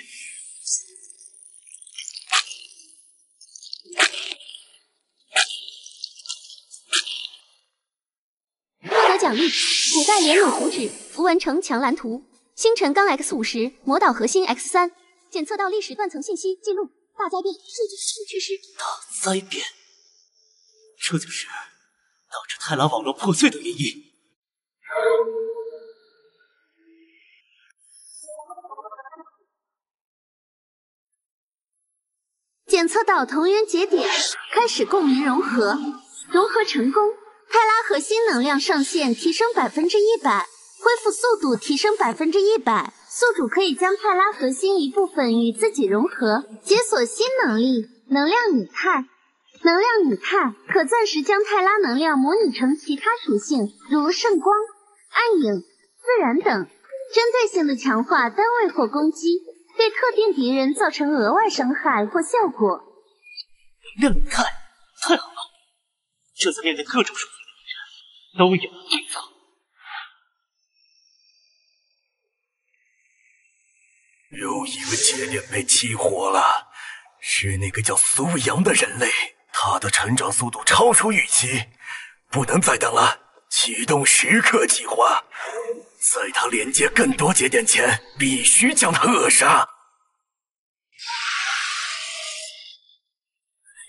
获得奖励：古代连弩图纸、符文城墙蓝图、星辰钢 X50、魔导核心 X3，检测到历史断层信息记录。大灾变，数据失去缺失。大灾变，这就是导致泰拉网络破碎的原因。检测到同源节点，开始共鸣融合，融合成功。泰拉核心能量上限提升100%，恢复速度提升100%。宿主可以将泰拉核心一部分与自己融合，解锁新能力——能量拟态。能量拟态可暂时将泰拉能量模拟成其他属性，如圣光、暗影、自然等，针对性的强化单位或攻击，对特定敌人造成额外伤害或效果。能量拟态，太好了！这次面对各种属性的敌人，都有了对策。又一个节点被起火了，是那个叫苏阳的人类，他的成长速度超出预期，不能再等了，启动时刻计划，在他连接更多节点前，必须将他扼杀。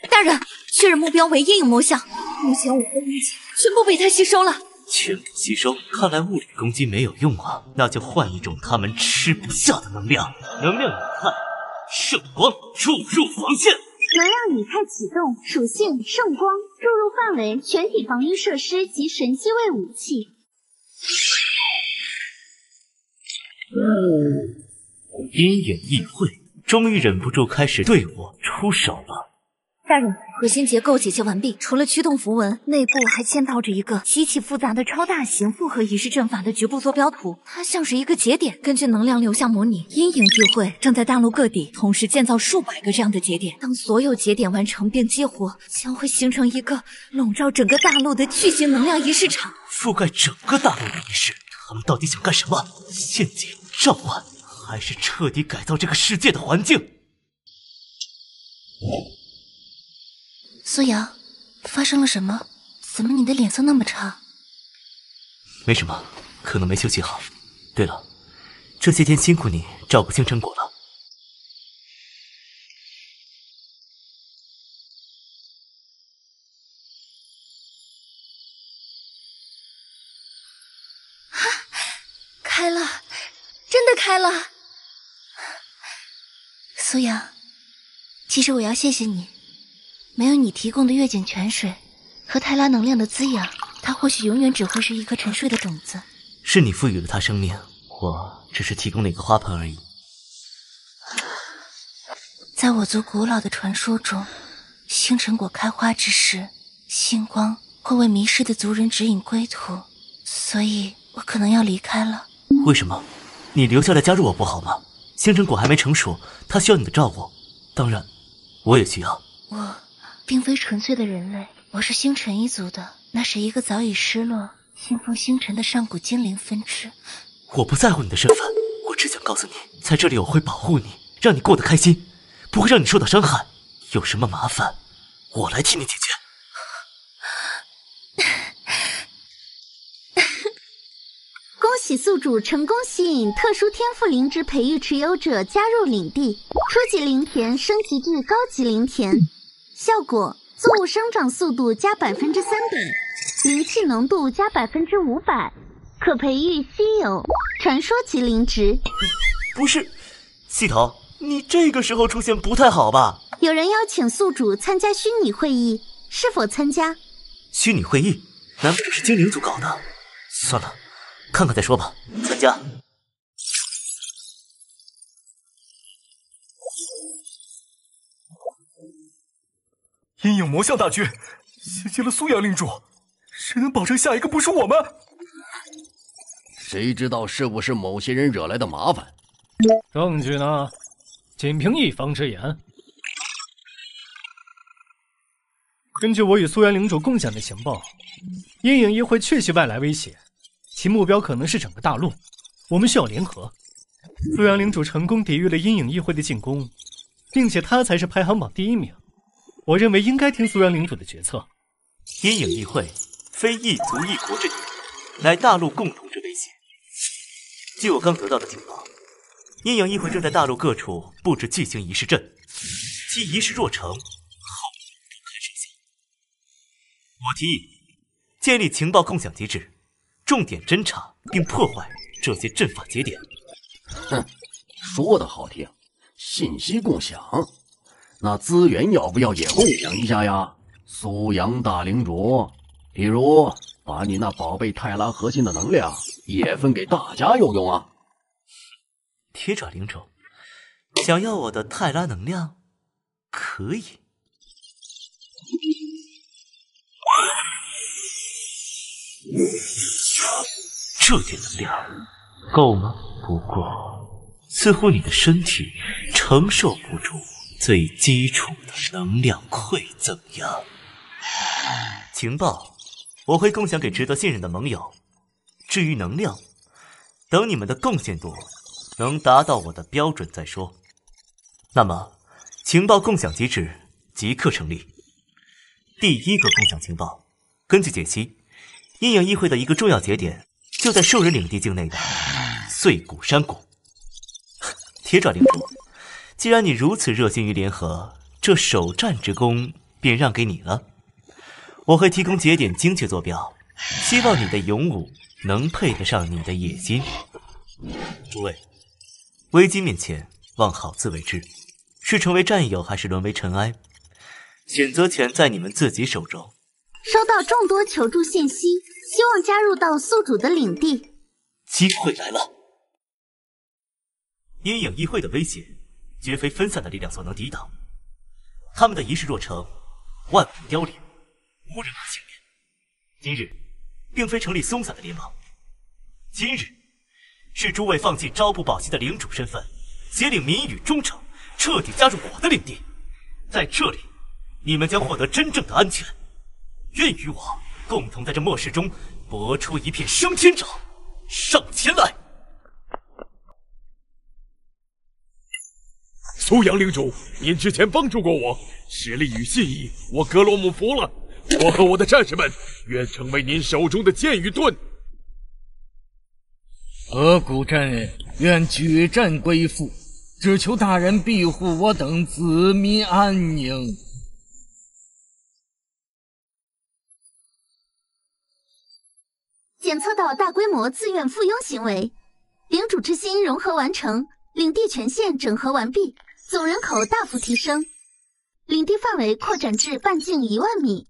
大人，确认目标为阴影魔像，目前我的力气全部被他吸收了。全部吸收，看来物理攻击没有用啊，那就换一种他们吃不下的能量。能量拟态，圣光注入防线。能量拟态启动，属性圣光，注入范围全体防御设施及神机位武器。阴影议会终于忍不住开始对我出手了。大人，核心结构解析完毕，除了驱动符文，内部还嵌套着一个极其复杂的超大型复合仪式阵法的局部坐标图，它像是一个节点。根据能量流向模拟，阴影议会正在大陆各地同时建造数百个这样的节点。当所有节点完成并激活，将会形成一个笼罩整个大陆的巨型能量仪式场，覆盖整个大陆的仪式。他们到底想干什么？陷阱、召唤，还是彻底改造这个世界的环境？苏阳，发生了什么？怎么你的脸色那么差？没什么，可能没休息好。对了，这些天辛苦你照顾星辰果了。真的开了。苏阳，其实我要谢谢你，没有你提供的月景泉水和泰拉能量的滋养，它或许永远只会是一颗沉睡的种子。是你赋予了它生命，我只是提供了一个花盆而已。在我族古老的传说中，星辰果开花之时，星光会为迷失的族人指引归途，所以我可能要离开了。为什么？你留下来加入我不好吗？星辰果还没成熟，它需要你的照顾，当然，我也需要。我并非纯粹的人类，我是星辰一族的，那是一个早已失落、信奉星辰的上古精灵分支。我不在乎你的身份，我只想告诉你，在这里我会保护你，让你过得开心，不会让你受到伤害。有什么麻烦，我来替你解决。恭喜宿主成功吸引特殊天赋灵芝培育持有者加入领地，初级灵田升级至高级灵田。效果：作物生长速度加300%，灵气浓度加500%，可培育稀有传说级灵芝。不是，系统，你这个时候出现不太好吧？有人邀请宿主参加虚拟会议，是否参加？虚拟会议？难不成是精灵族搞的？算了，看看再说吧。参加。阴影魔像大军袭击了苏阳领主，谁能保证下一个不是我们？谁知道是不是某些人惹来的麻烦？证据呢？仅凭一方之言。根据我与苏阳领主共享的情报，阴影议会确系外来威胁，其目标可能是整个大陆。我们需要联合。苏阳领主成功抵御了阴影议会的进攻，并且他才是排行榜第1名。我认为应该听苏阳领主的决策。阴影议会非一族一国之敌，乃大陆共同之威胁。据我刚得到的情报，阴影议会正在大陆各处布置巨型仪式阵，其仪式若成，后果不堪设想。我提议建立情报共享机制，重点侦查并破坏这些阵法节点。哼，说的好听，信息共享。那资源要不要也共享一下呀？苏阳大领主，比如把你那宝贝泰拉核心的能量也分给大家用用啊。铁爪领主，想要我的泰拉能量？可以。这点能量够吗？不过，似乎你的身体承受不住最基础的能量馈增呀。情报我会共享给值得信任的盟友，至于能量，等你们的贡献度能达到我的标准再说。那么，情报共享机制即刻成立。第一个共享情报，根据解析，阴影议会的一个重要节点就在兽人领地境内的碎骨山谷。铁爪领主，既然你如此热心于联合，这首战之功便让给你了。我会提供节点精确坐标，希望你的勇武能配得上你的野心。诸位，危机面前望好自为之，是成为战友还是沦为尘埃，选择权在你们自己手中。收到众多求助信息，希望加入到宿主的领地。机会来了！阴影议会的威胁绝非分散的力量所能抵挡，他们的仪式若成，万物凋零，无人可幸免。今日并非成立松散的联盟，今日是诸位放弃朝不保夕的领主身份，协领民与忠诚，彻底加入我的领地。在这里，你们将获得真正的安全。愿与我共同在这末世中搏出一片升天者，上前来！苏阳领主，您之前帮助过我，实力与信义，我格罗姆服了。我和我的战士们愿成为您手中的剑与盾。河谷镇愿举镇归附，只求大人庇护我等子民安宁。检测到大规模自愿附庸行为，领主之心融合完成，领地权限整合完毕，总人口大幅提升，领地范围扩展至半径1万米，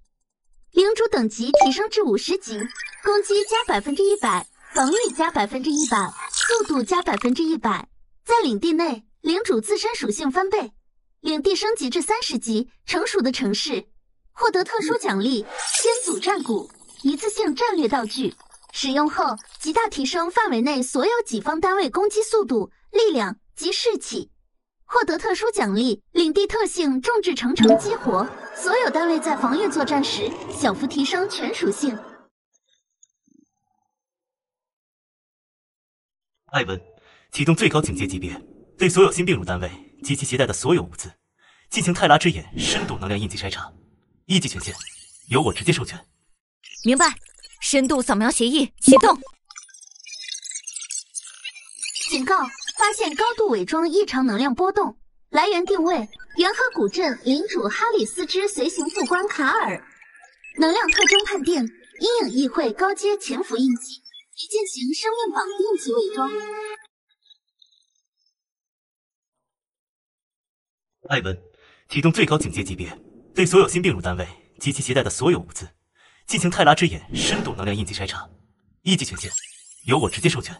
领主等级提升至50级，攻击加100%，防御加100%，速度加100%。在领地内，领主自身属性翻倍，领地升级至30级，成熟的城市获得特殊奖励先祖战鼓，一次性战略道具。使用后，极大提升范围内所有己方单位攻击速度、力量及士气。获得特殊奖励，领地特性众志成城激活，所有单位在防御作战时小幅提升全属性。艾文，启动最高警戒级别，对所有新并入单位及其携带的所有物资进行泰拉之眼深度能量印记筛查，一级权限由我直接授权。明白。深度扫描协议启动。警告：发现高度伪装异常能量波动，来源定位：元和古镇领主哈里斯之随行副官卡尔。能量特征判定：阴影议会高阶潜伏印记，已进行生命绑定及伪装。艾文，启动最高警戒级别，对所有新并入单位及其携带的所有物资进行泰拉之眼深度能量印记筛查，一级权限由我直接授权。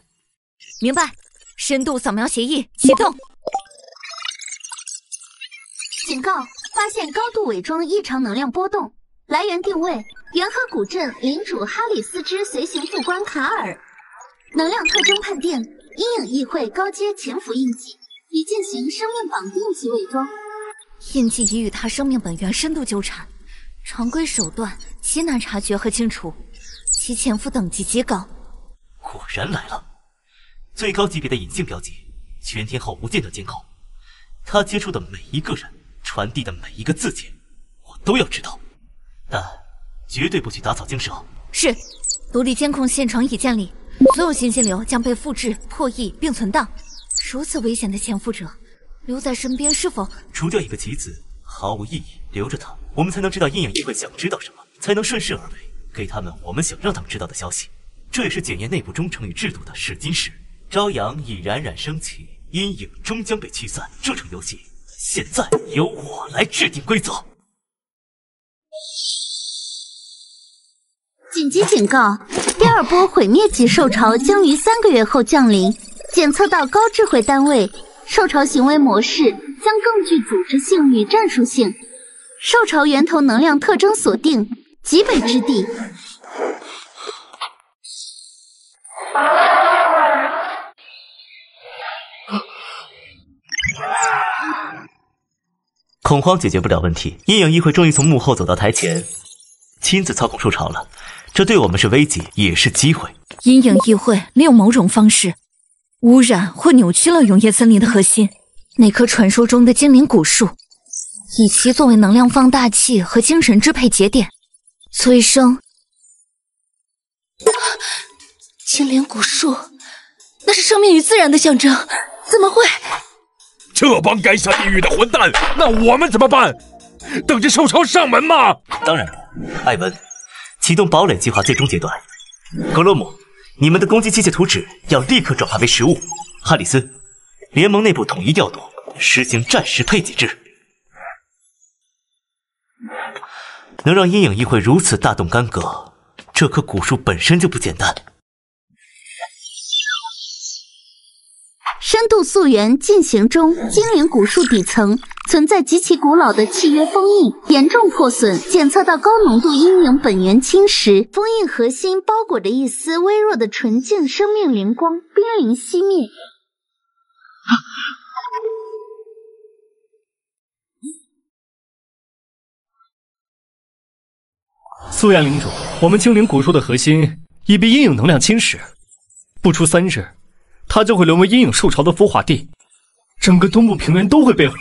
明白。深度扫描协议启动。警告：发现高度伪装异常能量波动，来源定位：元和古镇领主哈里斯之随行副官卡尔。能量特征判定：阴影议会高阶潜伏印记，已进行生命绑定及伪装。印记已与他生命本源深度纠缠，常规手段极难察觉和清除，其潜伏等级极高。果然来了，最高级别的隐性标记，全天候无间断监控。他接触的每一个人，传递的每一个字节，我都要知道，但绝对不许打草惊蛇。是，独立监控线床已建立，所有信息流将被复制、破译并存档。如此危险的潜伏者，留在身边是否？除掉一个棋子毫无意义，留着他，我们才能知道阴影议会想知道什么，才能顺势而为，给他们我们想让他们知道的消息。这也是检验内部忠诚与制度的试金石。朝阳已冉冉升起，阴影终将被驱散。这场游戏现在由我来制定规则。紧急警告：第二波毁灭级兽潮将于3个月后降临。检测到高智慧单位，兽潮行为模式将更具组织性与战术性。兽潮源头能量特征锁定：极北之地。恐慌解决不了问题，阴影议会终于从幕后走到台前，亲自操控兽潮了。这对我们是危机，也是机会。阴影议会利用某种方式污染或扭曲了永夜森林的核心，那棵传说中的精灵古树，以其作为能量放大器和精神支配节点，催生。精灵古树，那是生命与自然的象征，怎么会？这帮该下地狱的混蛋，那我们怎么办？等着兽潮上门吗？当然不，艾文，启动堡垒计划最终阶段。格罗姆，你们的攻击机械图纸要立刻转化为实物。哈里斯，联盟内部统一调度，实行战时配给制。能让阴影议会如此大动干戈，这棵古树本身就不简单。深度溯源进行中，精灵古树底层存在极其古老的契约封印，严重破损，检测到高浓度阴影本源侵蚀，封印核心包裹着一丝微弱的纯净生命灵光，濒临熄灭。苏阳领主，我们精灵古树的核心已被阴影能量侵蚀，不出3日，它就会沦为阴影兽潮的孵化地，整个东部平原都会被毁。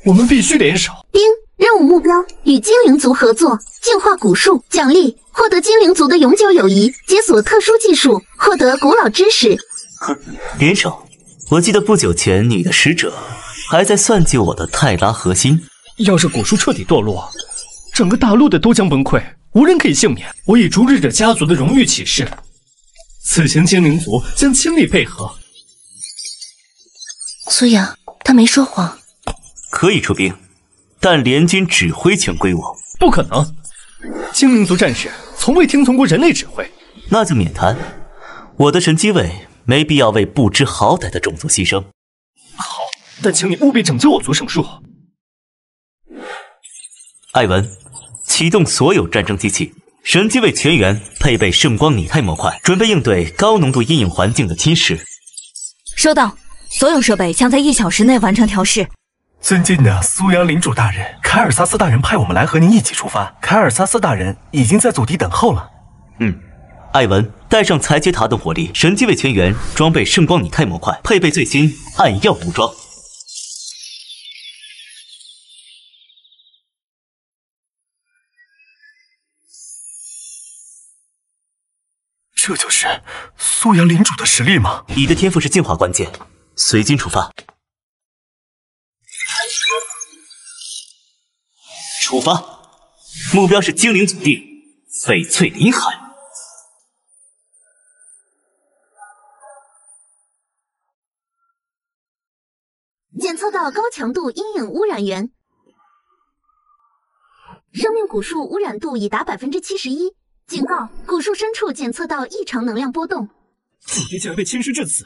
我们必须联手。丁，任务目标：与精灵族合作，净化古树。奖励：获得精灵族的永久友谊，解锁特殊技术，获得古老知识。联手？我记得不久前你的使者还在算计我的泰拉核心。要是古树彻底堕落，整个大陆的都将崩溃，无人可以幸免。我以逐日者家族的荣誉起誓，此行精灵族将倾力配合，苏阳，他没说谎。可以出兵，但联军指挥权归我。不可能，精灵族战士从未听从过人类指挥。那就免谈，我的神机位没必要为不知好歹的种族牺牲。好，但请你务必拯救我族圣树。艾文，启动所有战争机器，神机位全员配备圣光拟态模块，准备应对高浓度阴影环境的侵蚀。收到，所有设备将在1小时内完成调试。尊敬的苏阳领主大人，凯尔萨斯大人派我们来和您一起出发。凯尔萨斯大人已经在祖地等候了。艾文，带上裁决塔等火力，神机位全员装备圣光拟态模块，配备最新暗耀武装。这就是苏阳领主的实力吗？你的天赋是进化关键，随军出发。出发，目标是精灵祖地翡翠林海。检测到高强度阴影污染源，生命古树污染度已达71%。警告：古树深处检测到异常能量波动。祖地竟然被侵蚀至此！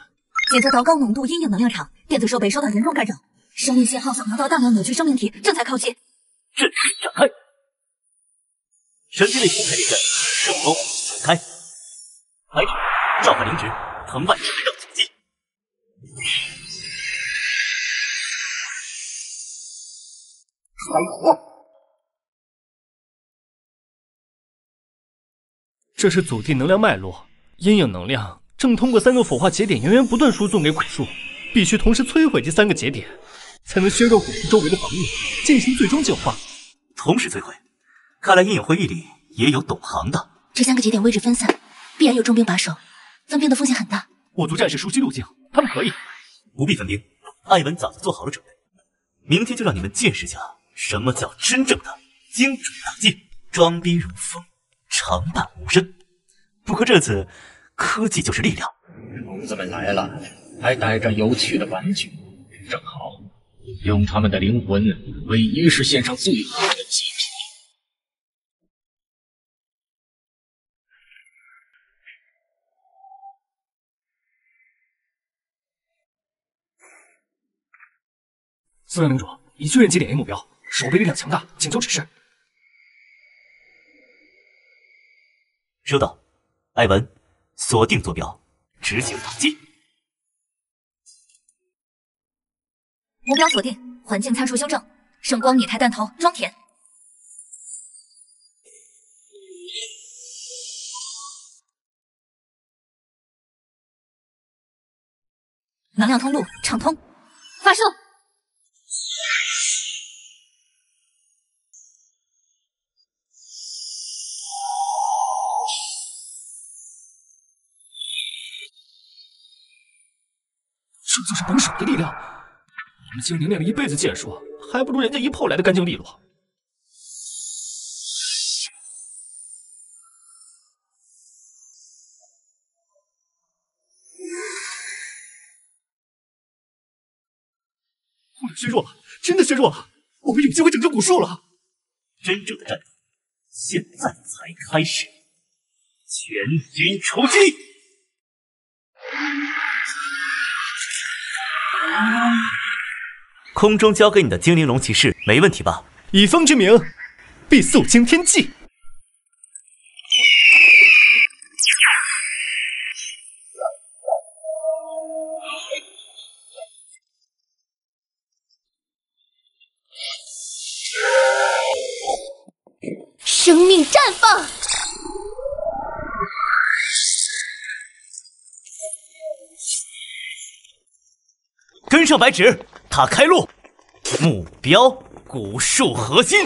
检测到高浓度阴影能量场，电子设备受到严重干扰，生命信号扫描到大量扭曲生命体正在靠近。阵势展开，神机位公开列阵，圣光展开。白纸召唤灵职，藤蔓缠绕阻击。开火！这是祖地能量脉络，阴影能量正通过3个腐化节点源源不断输送给古树，必须同时摧毁这3个节点，才能削弱古树周围的防御，进行最终净化。同时摧毁，看来阴影会议里也有懂行的。这3个节点位置分散，必然有重兵把守，分兵的风险很大。我族战士熟悉路径，他们可以。不必分兵，艾文早就做好了准备，明天就让你们见识下什么叫真正的精准打击，装逼如风，长伴无声。不过这次科技就是力量。虫子们来了，还带着有趣的玩具，正好用他们的灵魂为仪式献上最后的祭品。苏阳领主已确认节点 A 目标，守备力量强大，请求指示。收到，艾文，锁定坐标，执行打击。目标锁定，环境参数修正，圣光拟态弹头装填。能量通路畅通，发射。这就是本手的力量。我们精灵练了一辈子剑术，还不如人家一炮来的干净利落。我俩削弱了，真的削弱了，我们有机会拯救古树了。真正的战斗现在才开始，全军出击！空中交给你的精灵龙骑士没问题吧？以风之名，必肃清天际。生命绽放！跟上白纸，塔开路，目标古树核心。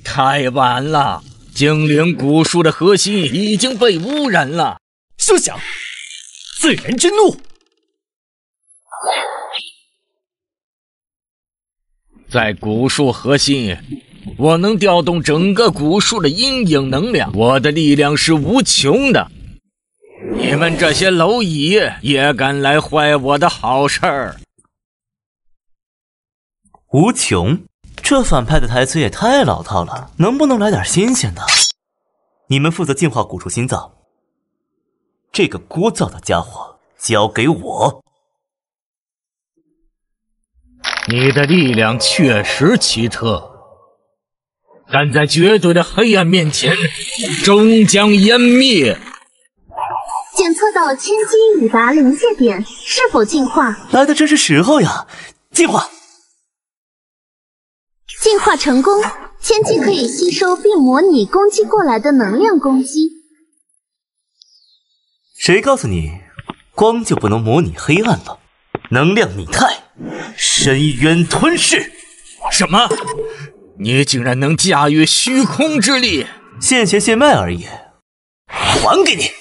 太晚了，精灵古树的核心已经被污染了。休想！罪人之怒！在古树核心，我能调动整个古树的阴影能量，我的力量是无穷的。你们这些蝼蚁也敢来坏我的好事儿？无穷，这反派的台词也太老套了，能不能来点新鲜的？你们负责净化古树心脏，这个聒噪的家伙交给我。你的力量确实奇特，但在绝对的黑暗面前，终将湮灭。检测到千机已达临界点，是否进化？来的真是时候呀！净化！进化成功，千机可以吸收并模拟攻击过来的能量攻击。谁告诉你，光就不能模拟黑暗了？能量拟态，深渊吞噬。什么？你竟然能驾驭虚空之力？现学现卖而已，还给你。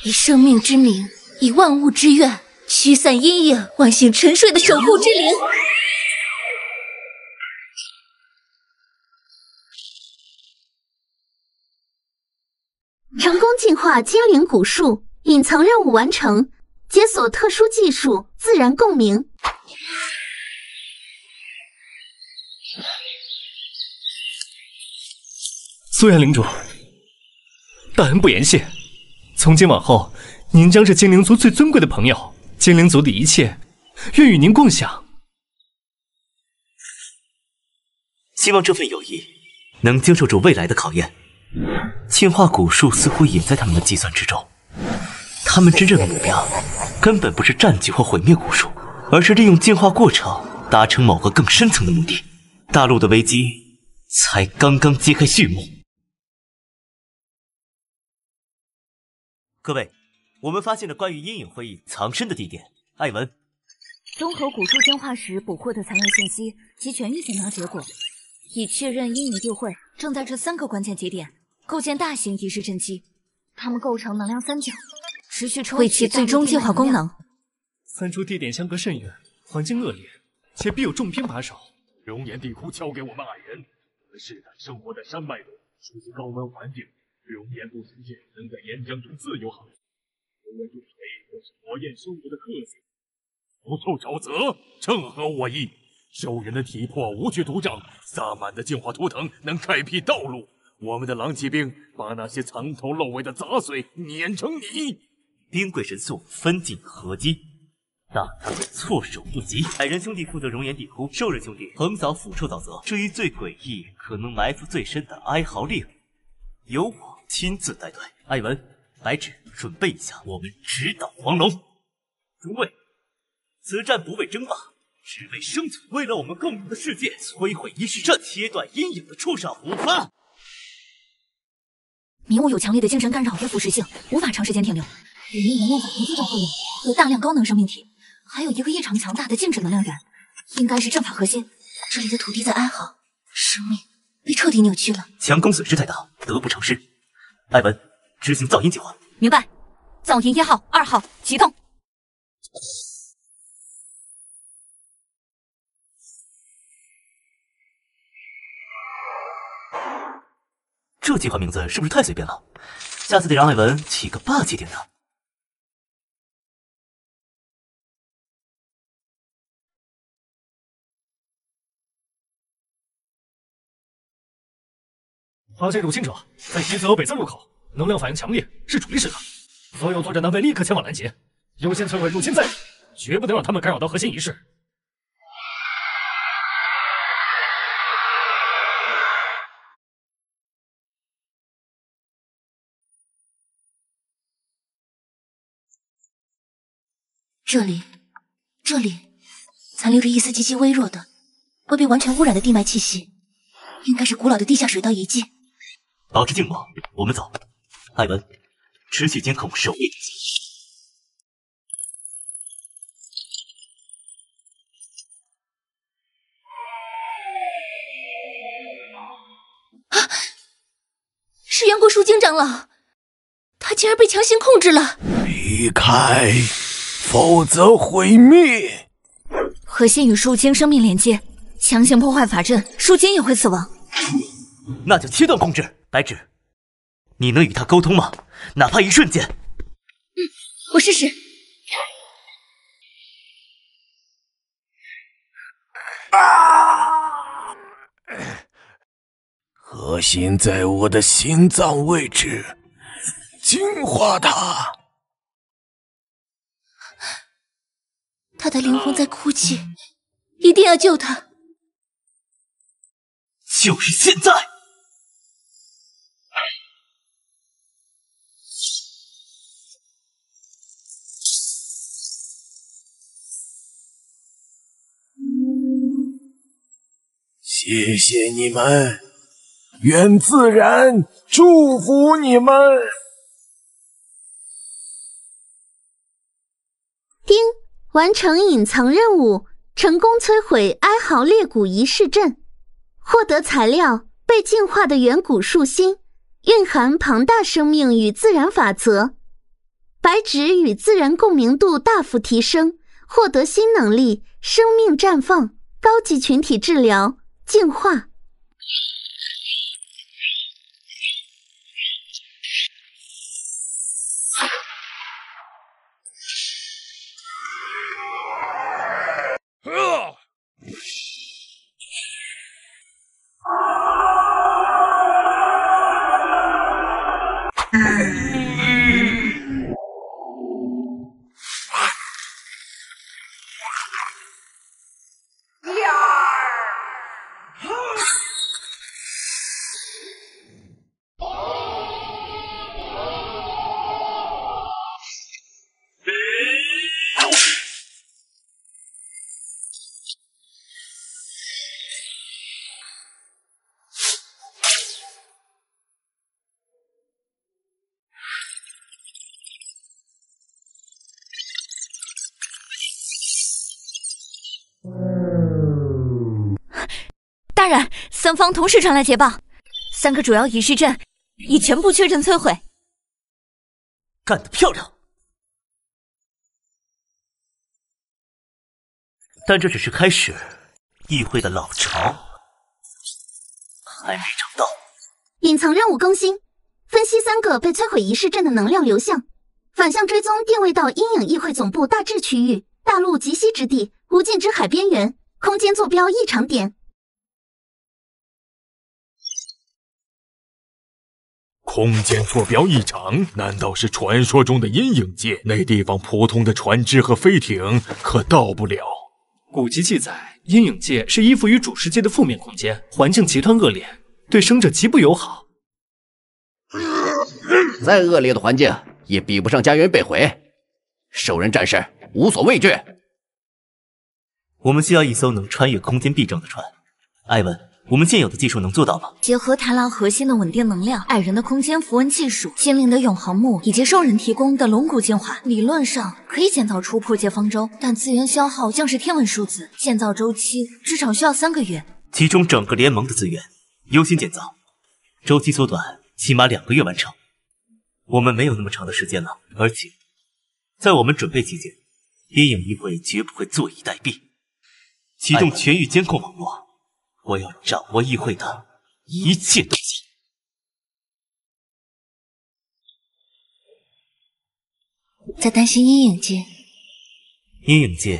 以生命之名，以万物之愿，驱散阴影，唤醒沉睡的守护之灵。成功进化精灵古树，隐藏任务完成，解锁特殊技术自然共鸣。苏阳领主，大恩不言谢。从今往后，您将是精灵族最尊贵的朋友，精灵族的一切，愿与您共享。希望这份友谊能经受住未来的考验。净化古树似乎也在他们的计算之中，他们真正的目标根本不是占据或毁灭古树，而是利用进化过程达成某个更深层的目的。大陆的危机才刚刚揭开序幕。各位，我们发现了关于阴影会议藏身的地点。艾文，综合古树进化时捕获的残留信息及权益检查结果，已确认阴影地会正在这3个关键节点构建大型仪式阵基，它们构成能量三角，持续抽取其最终计划功能。3处地点相隔甚远，环境恶劣，且必有重兵把守。熔岩地窟交给我们矮人，我们是生活在山脉中，熟悉高温环境。熔岩不出现，能在岩浆中自由航行。熔岩入水都是火焰生物的特性，不受沼泽，正合我意。兽人的体魄无去土长，萨满的净化图腾能开辟道路。我们的狼骑兵把那些藏头露尾的杂碎碾成泥。冰鬼神速分进合击，但他们措手不及。矮人兄弟负责熔岩地窟，兽人兄弟横扫腐臭沼泽。至于最诡异、可能埋伏最深的哀嚎令，由我亲自带队。艾文、白芷，准备一下，我们直捣黄龙。诸位，此战不为争霸，只为生存。为了我们共有的世界，摧毁仪式阵，切断阴影的触手。出发！迷雾有强烈的精神干扰和腐蚀性，无法长时间停留。里面能量反应非常作用，有大量高能生命体，还有一个异常强大的静止能量源，应该是阵法核心。这里的土地在哀嚎，生命被彻底扭曲了。强攻损失太大，得不偿失。艾文，执行噪音计划。明白。噪音1号、2号启动。这计划名字是不是太随便了？下次得让艾文起个霸气点的。发现入侵者在西侧和北侧入口，能量反应强烈，是主力时刻。所有作战单位立刻前往拦截，优先摧毁入侵在地，绝不能让他们干扰到核心仪式。这里残留着一丝极其微弱的、未被完全污染的地脉气息，应该是古老的地下水道遗迹。保持静默，我们走。艾文，持续监控守卫地形。是元国树精长长老，他竟然被强行控制了！离开，否则毁灭！核心与树精生命连接，强行破坏法阵，树精也会死亡。那就切断控制。白芷，你能与他沟通吗？哪怕一瞬间。我试试。核心在我的心脏位置，净化它。他的灵魂在哭泣，一定要救他！就是现在！谢谢你们，愿自然祝福你们。丁，完成隐藏任务，成功摧毁哀嚎裂谷仪式阵，获得材料被净化的远古树心，蕴含庞大生命与自然法则。白芷与自然共鸣度大幅提升，获得新能力生命绽放，高级群体治疗，净化。大人，三方同时传来捷报，3个主要仪式阵已全部确认摧毁。干得漂亮！但这只是开始，议会的老巢还没找到。隐藏任务更新，分析3个被摧毁仪式阵的能量流向，反向追踪定位到阴影议会总部大致区域、大陆极西之地、无尽之海边缘，空间坐标异常点。空间坐标异常，难道是传说中的阴影界？那地方普通的船只和飞艇可到不了。古籍记载，阴影界是依附于主世界的负面空间，环境极端恶劣，对生者极不友好。再恶劣的环境也比不上家园被毁。兽人战士无所畏惧。我们需要一艘能穿越空间壁障的船。艾文，我们现有的技术能做到吗？结合螳螂核心的稳定能量、矮人的空间符文技术、心灵的永恒木以及兽人提供的龙骨精华，理论上可以建造出破界方舟，但资源消耗将是天文数字，建造周期至少需要3个月。集中整个联盟的资源，优先建造，周期缩短，起码2个月完成。我们没有那么长的时间了，而且在我们准备期间，阴影议会绝不会坐以待毙，启动全域监控网络。我要掌握议会的一切东西。在担心阴影界？阴影界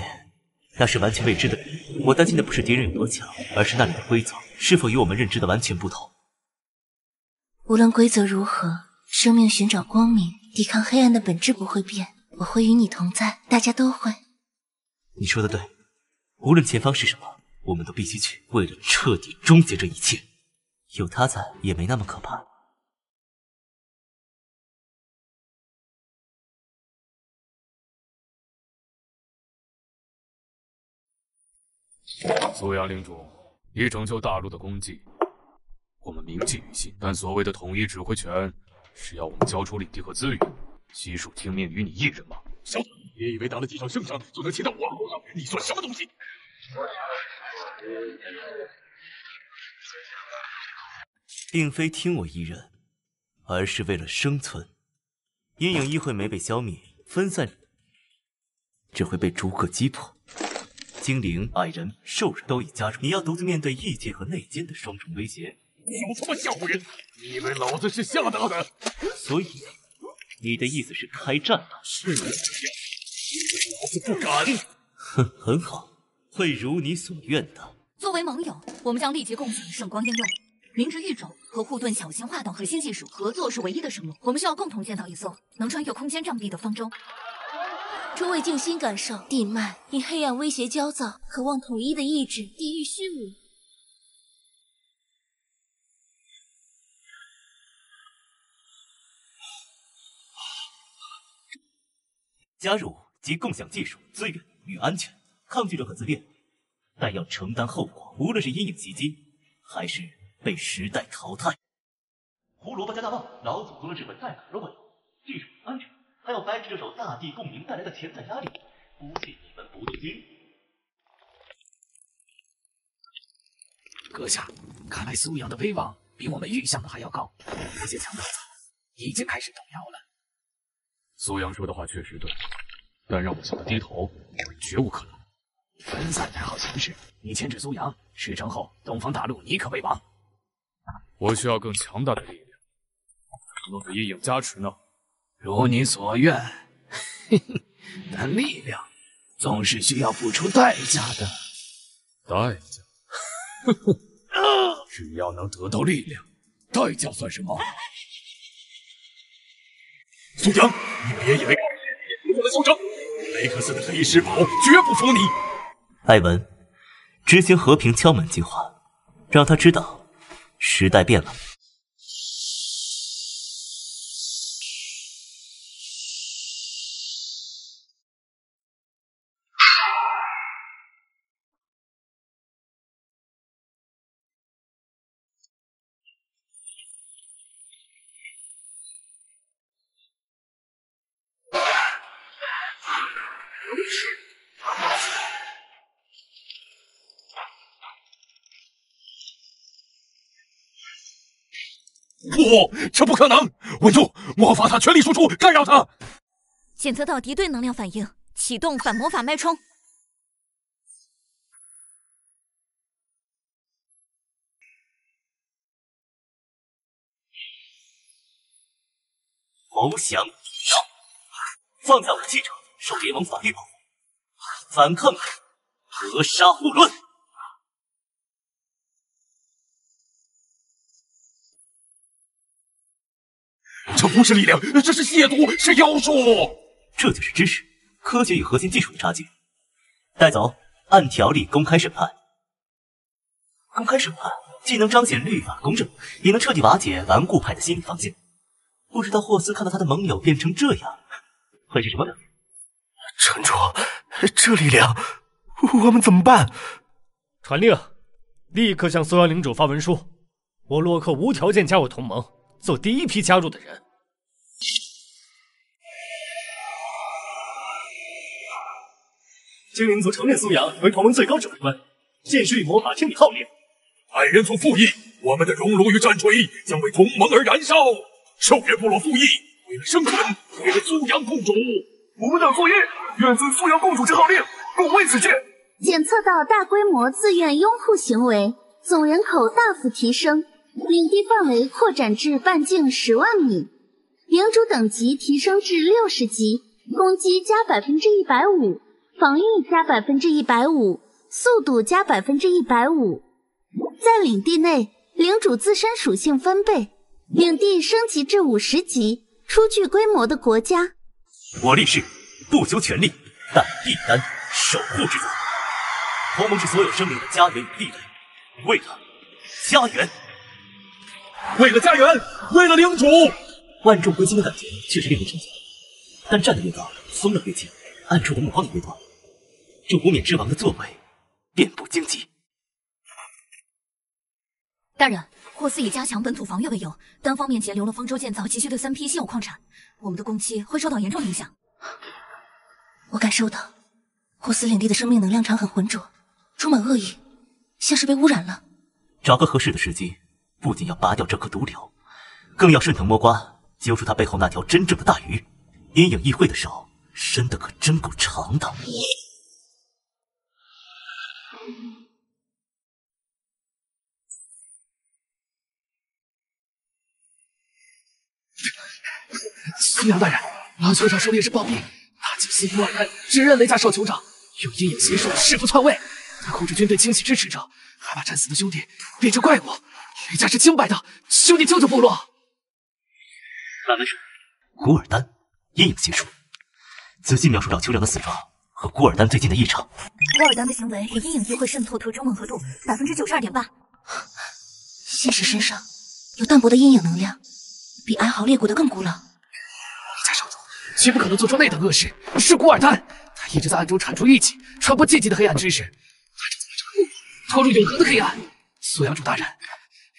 那是完全未知的领域，我担心的不是敌人有多强，而是那里的规则是否与我们认知的完全不同。无论规则如何，生命寻找光明，抵抗黑暗的本质不会变。我会与你同在，大家都会。你说的对，无论前方是什么，我们都必须去，为了彻底终结这一切。有他在，也没那么可怕。苏阳领主，你拯救大陆的功绩，我们铭记于心。但所谓的统一指挥权，是要我们交出领地和资源，悉数听命于你一人吗？小子，别以为打了几场胜仗就能骑到我头上，你算什么东西？并非听我一人，而是为了生存。阴影一会没被消灭，分散只会被逐个击破。精灵、矮人、兽人都已加入，你要独自面对异界和内奸的双重威胁。有他妈吓唬人！你以为老子是吓大的？所以，你的意思是开战了？是这样，老子不敢。哼，很好，会如你所愿的。作为盟友，我们将立即共享圣光应用。灵芝育种和护盾小型化等核心技术合作是唯一的生路。我们需要共同建造一艘能穿越空间障壁的方舟。诸位静心感受，地脉因黑暗威胁焦躁，渴望统一的意志，地狱虚无。加入及共享技术、资源与安全，抗拒任何自恋，但要承担后果，无论是阴影袭击，还是被时代淘汰。胡萝卜加大棒，老祖宗的智慧在哪儿都会有，技术、安全，还有白纸这首大地共鸣带来的潜在压力，不信你们不动心。阁下，看来苏阳的威望比我们预想的还要高，这些强盗子已经开始动摇了。苏阳说的话确实对，但让我向他低头，绝无可能。分散才好行事，你牵制苏阳，事成后东方大陆你可为王。我需要更强大的力量，能给阴影加持呢？如你所愿，但力量总是需要付出代价的。代价？只要能得到力量，代价算什么？苏阳，你别以为靠这些就能修成。雷克斯的黑石堡绝不服你。艾文，执行和平敲门计划，让他知道时代变了。不，这不可能！稳住，魔法塔全力输出，干扰他！检测到敌对能量反应，启动反魔法脉冲。投降！放下武器者受联盟法律保护，反抗者格杀勿论。这不是力量，这是亵渎，是妖术。这就是知识、科学与核心技术的差距。带走，按条例公开审判。公开审判既能彰显律法公正，也能彻底瓦解顽固派的心理防线。不知道霍斯看到他的盟友变成这样，会是什么表现？城主，这力量，我们怎么办？传令，立刻向苏阳领主发文书，我洛克无条件加入同盟，做第一批加入的人。精灵族承认苏阳为同盟最高指挥官，剑士与魔法听你号令。矮人族附议，我们的熔炉与战锤将为同盟而燃烧。兽人部落附议，为了生存，为了苏阳共主。我们等附议，愿遵苏阳共主之号令，共为此剑。检测到大规模自愿拥护行为，总人口大幅提升，领地范围扩展至半径10万米，领主等级提升至60级，攻击加150%，防御加150%，速度加150%。在领地内，领主自身属性分贝，领地升级至50级，初具规模的国家。我立誓，不求权力，但一担守护之责。同盟是所有生灵的家园与地雷，为了家园，为了家园，为了领主。万众归心的感觉确实令人沉醉，但站得越高，风浪越急，暗处的目光也越多，这无冕之王的作为便不经济。大人，霍斯以加强本土防御为由，单方面截留了方舟建造急需的3批稀有矿产，我们的攻击会受到严重影响。我感受到霍斯领地的生命能量场很浑浊，充满恶意，像是被污染了。找个合适的时机，不仅要拔掉这颗毒瘤，更要顺藤摸瓜，揪出他背后那条真正的大鱼。阴影议会的手伸得可真够长的。苏阳大人，老酋长手里是暴毙，他精心果然指认雷家少酋长用阴影邪术弑父篡位，他控制军队清洗支持者，还把战死的兄弟变成怪物。雷家是清白的，兄弟救救部落。蓝纹水，古尔丹，阴影邪术。仔细描述老酋长的死状和古尔丹最近的异常。古尔丹的行为与阴影议会渗透特征吻合度92.8%，现实身上有淡薄的阴影能量，比哀嚎裂谷的更古老。雷家少主绝不可能做出那等恶事，是古尔丹，他一直在暗中铲除异己，传播禁忌的黑暗知识，拖入永恒的黑暗。苏阳主大人，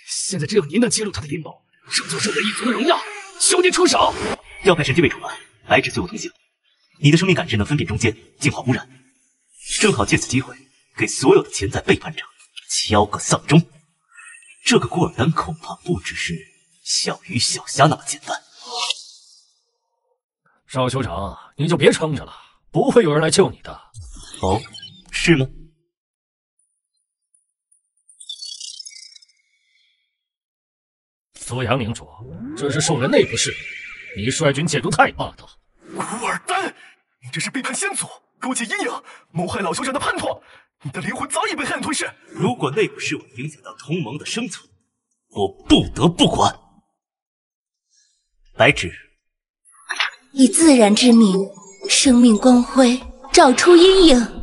现在只有您能揭露他的阴谋，拯救圣人一族的荣耀，求您出手。要派神机卫除案，白纸随我同行。你的生命感知能分辨中间，净化污染，正好借此机会给所有的潜在背叛者敲个丧钟。这个古尔丹恐怕不只是小鱼小虾那么简单。少酋长，你就别撑着了，不会有人来救你的。哦，是吗？苏阳领主，这是兽人内部事，你率军介入太霸道。古尔丹，你这是背叛先祖，勾结阴影，谋害老酋长的叛徒，你的灵魂早已被黑暗吞噬。如果内部事务影响到同盟的生存，我不得不管。白纸，以自然之名，生命光辉照出阴影。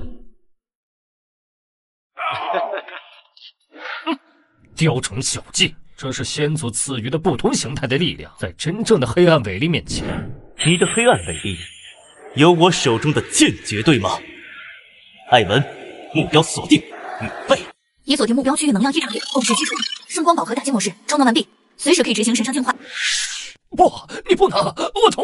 雕虫小技，这是先祖赐予的不同形态的力量，在真正的黑暗伟力面前，你的黑暗伟力有我手中的剑绝对吗？艾文，目标锁定，预备。已锁定目标区域能量异常点，共识基础，声光饱和打击模式中断完毕，随时可以执行神圣净化。不，你不能，我同。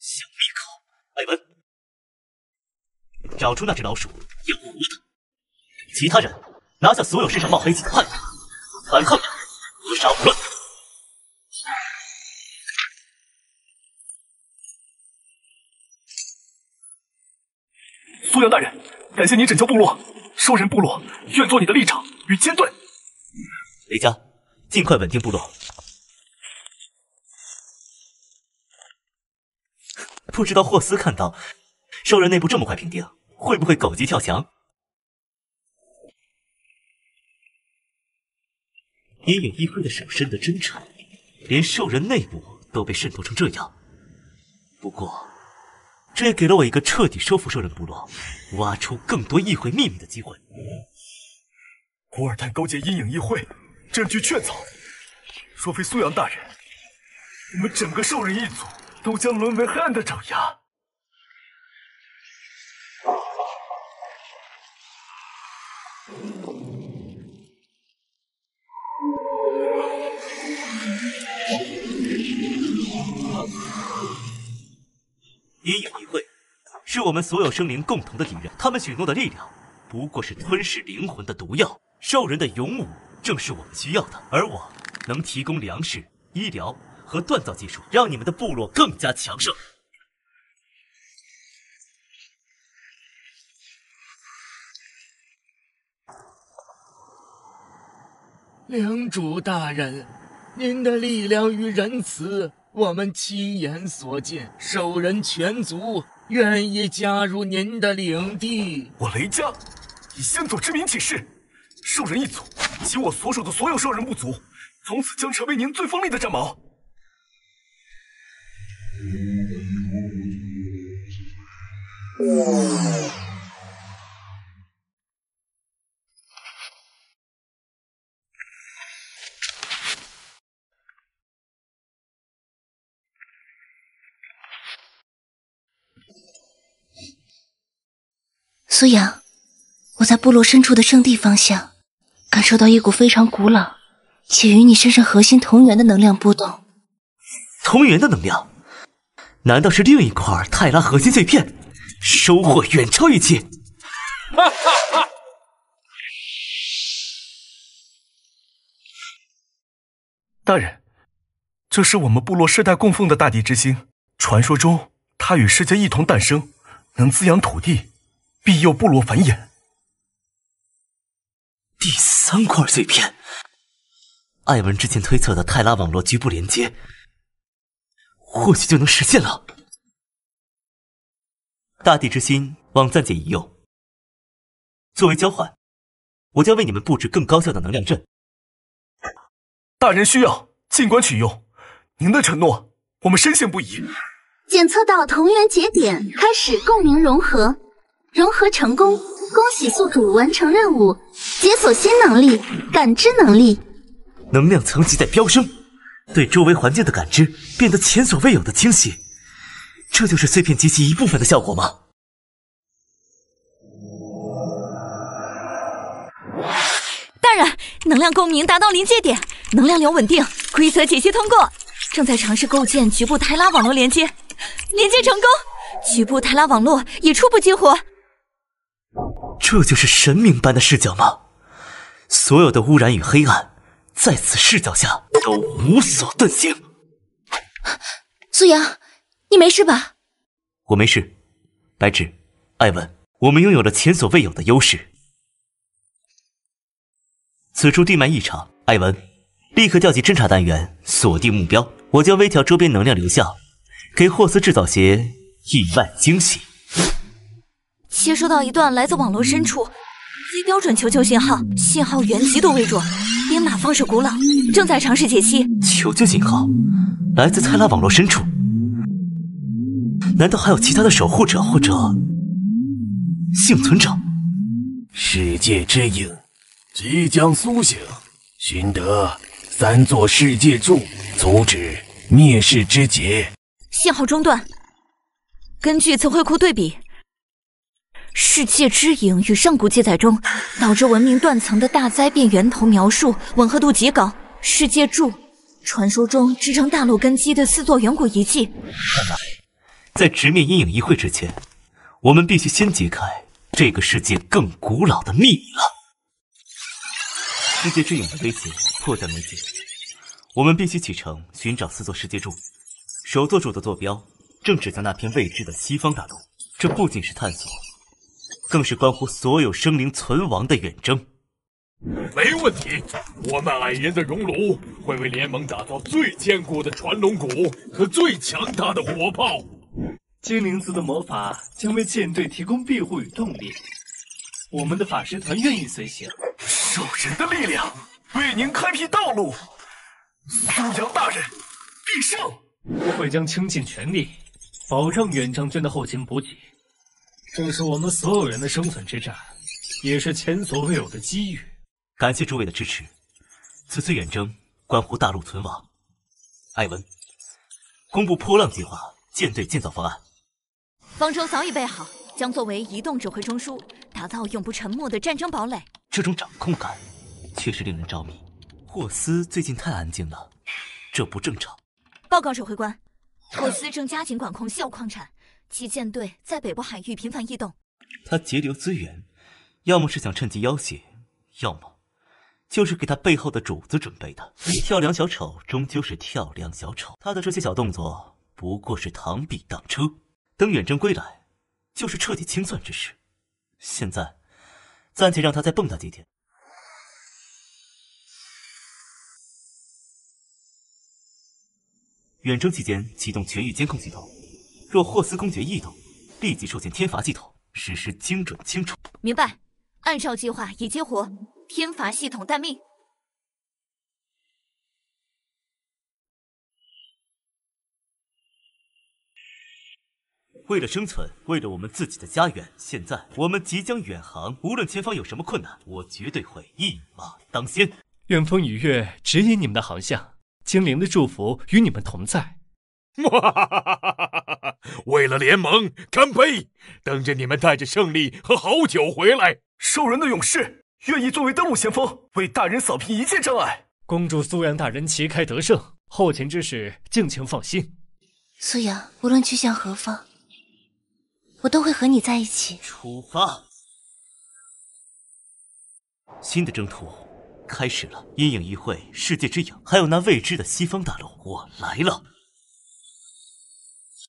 小灭口，艾文，找出那只老鼠，要活的。其他人拿下所有身上冒黑气的叛徒，反抗者格杀勿论。苏阳大人，感谢您拯救部落，兽人部落愿做你的立场与坚盾。雷家，尽快稳定部落。不知道霍斯看到兽人内部这么快平定，会不会狗急跳墙？阴影议会的手伸得真长，连兽人内部都被渗透成这样。不过，这也给了我一个彻底收复兽人部落、挖出更多议会秘密的机会。古尔丹勾结阴影议会，证据确凿。若非苏阳大人，我们整个兽人一族都将沦为黑暗的爪牙。阴影议会是我们所有生灵共同的敌人，他们许诺的力量不过是吞噬灵魂的毒药。兽人的勇武正是我们需要的，而我能提供粮食、医疗和锻造技术，让你们的部落更加强盛。领主大人，您的力量与仁慈，我们亲眼所见。兽人全族愿意加入您的领地。我雷家以先祖之名起誓，兽人一族及我所属的所有兽人部族，从此将成为您最锋利的战矛。苏阳，我在部落深处的圣地方向，感受到一股非常古老且与你身上核心同源的能量波动。同源的能量？难道是另一块泰拉核心碎片？收获远超预期。大人，这是我们部落世代供奉的大地之星，传说中它与世界一同诞生，能滋养土地，庇佑部落繁衍。第3块碎片，艾文之前推测的泰拉网络局部连接，或许就能实现了。大地之心网暂且一用，作为交换，我将为你们布置更高效的能量阵。大人需要尽管取用，您的承诺我们深信不疑。检测到同源节点，开始共鸣融合，融合成功，恭喜宿主完成任务，解锁新能力感知能力，能量层级在飙升，对周围环境的感知变得前所未有的清晰。这就是碎片集齐一部分的效果吗？大人，能量共鸣达到临界点，能量流稳定，规则解析通过。正在尝试构建局部泰拉网络连接，连接成功，局部泰拉网络已初步激活。这就是神明般的视角吗？所有的污染与黑暗，在此视角下都无所遁形。苏阳，你没事吧？我没事。白芷、艾文，我们拥有了前所未有的优势。此处地脉异常，艾文，立刻调集侦察单元，锁定目标。我将微调周边能量流向，给霍斯制造些意外惊喜。接收到一段来自网络深处非标准求救信号，信号源极度微弱，编码方式古老，正在尝试解析。求救信号来自泰拉网络深处，难道还有其他的守护者或者幸存者？世界之影即将苏醒，寻得3座世界柱，阻止灭世之劫。信号中断。根据词汇库对比，世界之影与上古记载中导致文明断层的大灾变源头描述吻合度极高。世界柱，传说中支撑大陆根基的4座远古遗迹。看来，在直面阴影议会之前，我们必须先解开这个世界更古老的秘密了。世界之影的威胁迫在眉睫，我们必须启程寻找4座世界柱。首座柱的坐标正指向那片未知的西方大陆，这不仅是探索，更是关乎所有生灵存亡的远征。没问题，我们矮人的熔炉会为联盟打造最坚固的传龙骨和最强大的火炮。精灵族的魔法将为舰队提供庇护与动力，我们的法师团愿意随行。兽人的力量为您开辟道路，苏阳大人必胜！我会将倾尽全力，保障远征军的后勤补给。这是我们所有人的生存之战，也是前所未有的机遇。感谢诸位的支持，此次远征关乎大陆存亡。艾文，公布波浪计划舰队建造方案。方舟早已备好，将作为移动指挥中枢，打造永不沉没的战争堡垒。这种掌控感确实令人着迷。霍斯最近太安静了，这不正常。报告指挥官，霍斯正加紧管控西澳矿产，其舰队在北部海域频繁异动。他节流资源，要么是想趁机要挟，要么就是给他背后的主子准备的。跳梁小丑终究是跳梁小丑，他的这些小动作不过是螳臂挡车。等远征归来，就是彻底清算之时。现在暂且让他再蹦跶几天。远征期间启动全域监控系统，若霍斯公爵异动，立即授权天罚系统实施精准清除。明白，按照计划已激活，天罚系统待命。为了生存，为了我们自己的家园，现在我们即将远航，无论前方有什么困难，我绝对会一马当先。愿风与月指引你们的航向，精灵的祝福与你们同在。为了联盟，干杯！等着你们带着胜利和好酒回来。兽人的勇士愿意作为登陆先锋，为大人扫平一切障碍。公主苏阳大人旗开得胜，后勤之事敬请放心。苏阳，无论去向何方，我都会和你在一起。出发！新的征途开始了阴影议会、世界之影，还有那未知的西方大陆，我来了。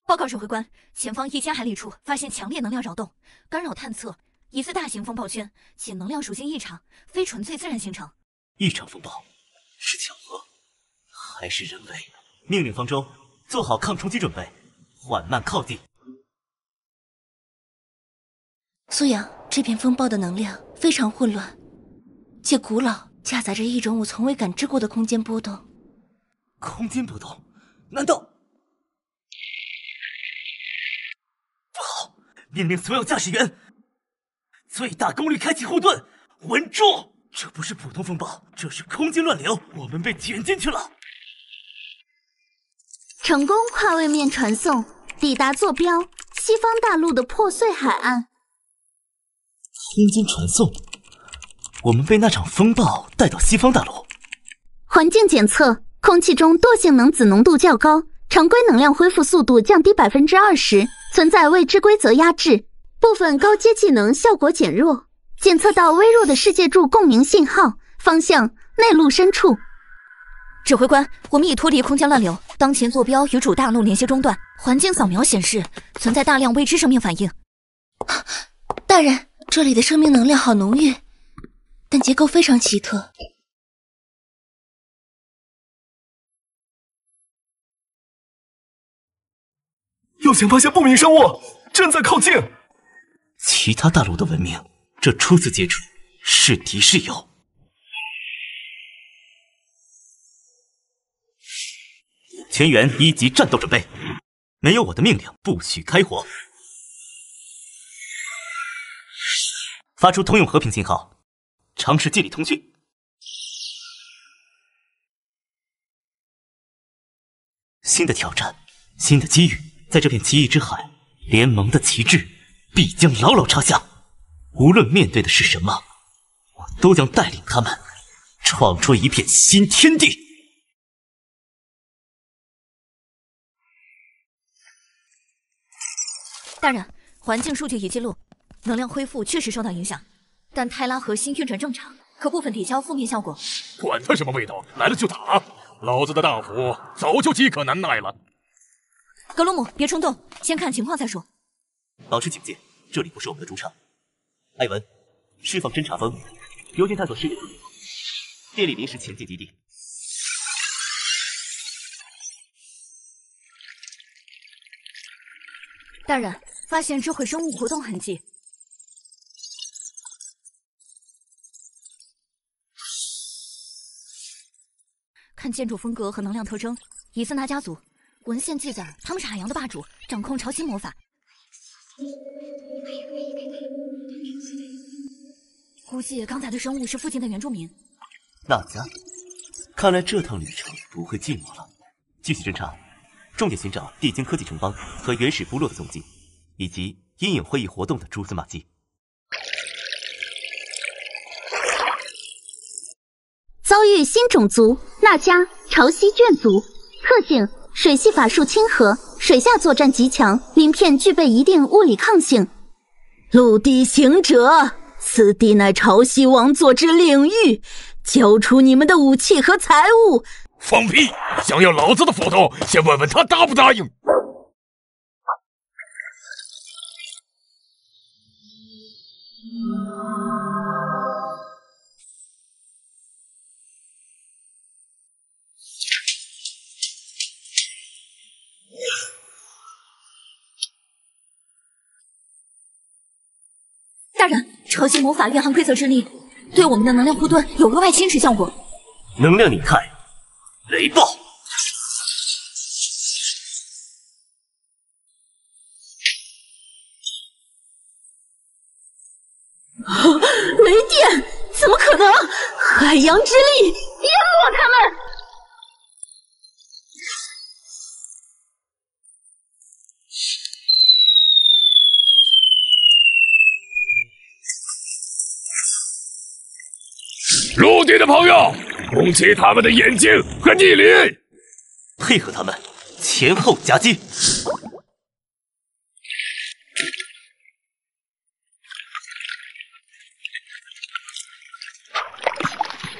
报告指挥官，前方1000海里处发现强烈能量扰动，干扰探测，疑似大型风暴圈，且能量属性异常，非纯粹自然形成。异常风暴是巧合，还是人为？命令方舟，做好抗冲击准备，缓慢靠近。苏阳，这片风暴的能量非常混乱且古老，夹杂着一种我从未感知过的空间波动。空间波动？难道？不好！命令所有驾驶员最大功率开启护盾，稳住！这不是普通风暴，这是空间乱流，我们被卷进去了。成功跨位面传送，抵达坐标西方大陆的破碎海岸。空间传送，我们被那场风暴带到西方大陆。环境检测，空气中惰性能子浓度较高，常规能量恢复速度降低20%，存在未知规则压制，部分高阶技能效果减弱。检测到微弱的世界柱共鸣信号，方向内陆深处。指挥官，我们已脱离空间乱流，当前坐标与主大陆连接中断，环境扫描显示存在大量未知生命反应。大人，这里的生命能量好浓郁，但结构非常奇特。又想发现不明生物，正在靠近。其他大陆的文明，这初次接触，是敌是友？全员1级战斗准备，没有我的命令不许开火。发出通用和平信号，尝试建立通讯。新的挑战，新的机遇，在这片奇异之海，联盟的旗帜必将牢牢插下。无论面对的是什么，我都将带领他们闯出一片新天地。大人，环境数据已记录，能量恢复确实受到影响，但泰拉核心运转正常，可部分抵消负面效果。管他什么味道，来了就打！老子的大斧早就饥渴难耐了。格鲁姆，别冲动，先看情况再说。保持警戒，这里不是我们的主场。艾文，释放侦察风，优先探索视野，建立临时前进基地。大人，发现智慧生物活动痕迹。看建筑风格和能量特征，伊森纳家族。文献记载，他们是海洋的霸主，掌控潮汐魔法。估计刚才的生物是附近的原住民。那家，看来这趟旅程不会寂寞了。继续侦查，重点寻找地精科技城邦和原始部落的踪迹，以及阴影会议活动的蛛丝马迹。遭遇新种族那迦潮汐眷族，特性水系法术亲和，水下作战极强，鳞片具备一定物理抗性。陆地行者，此地乃潮汐王座之领域，交出你们的武器和财物。放屁！想要老子的斧头，先问问他答不答应。大人，潮汐魔法蕴含规则之力，对我们的能量护盾有额外侵蚀效果。能量拟态，雷暴。雷电？怎么可能？海洋之力淹没他们！陆地的朋友，攻击他们的眼睛和逆鳞，配合他们前后夹击。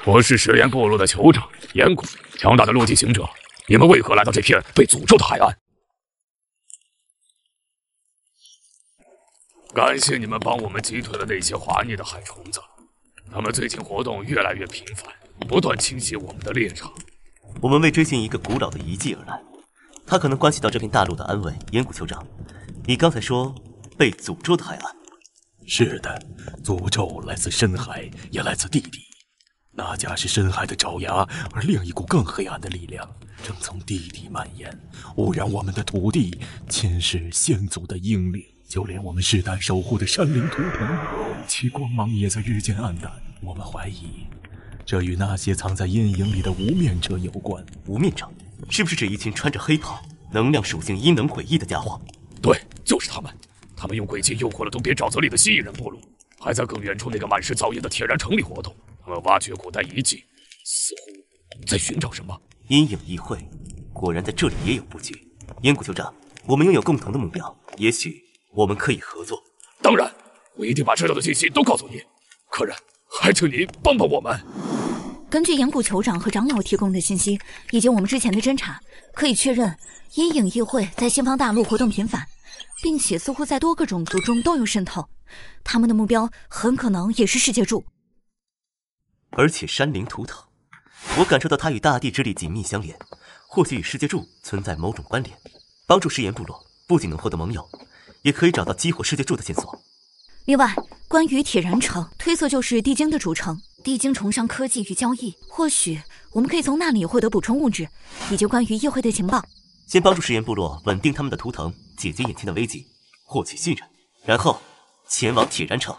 我是食盐部落的酋长岩谷，强大的落地行者，你们为何来到这片被诅咒的海岸？感谢你们帮我们击退了那些滑腻的海虫子，他们最近活动越来越频繁，不断侵袭我们的猎场。我们为追寻一个古老的遗迹而来，它可能关系到这片大陆的安危。岩谷酋长，你刚才说被诅咒的海岸？是的，诅咒来自深海，也来自地底。那家是深海的爪牙，而另一股更黑暗的力量正从地底蔓延，污染我们的土地，侵蚀先祖的英灵。就连我们世代守护的山林图腾，其光芒也在日渐暗淡。我们怀疑，这与那些藏在阴影里的无面者有关。无面者，是不是指一群穿着黑袍、能量属性阴能诡异的家伙？对，就是他们。他们用诡计诱惑了东边沼泽里的蜥蜴人部落，还在更远处那个满是噪音的铁然城里活动。他们挖掘古代遗迹，似乎在寻找什么。阴影议会，果然在这里也有布局。岩谷酋长，我们拥有共同的目标，也许我们可以合作。当然，我一定把知道的信息都告诉你。客人，还请您帮帮我们。根据岩谷酋长和长老提供的信息，以及我们之前的侦查，可以确认阴影议会在西方大陆活动频繁，并且似乎在多个种族中都有渗透。他们的目标很可能也是世界柱。而且山灵图腾，我感受到它与大地之力紧密相连，或许与世界柱存在某种关联。帮助食盐部落不仅能获得盟友，也可以找到激活世界柱的线索。另外，关于铁燃城，推测就是地精的主城。地精崇尚科技与交易，或许我们可以从那里获得补充物质，以及关于议会的情报。先帮助食盐部落稳定他们的图腾，解决眼前的危机，获取信任，然后前往铁燃城。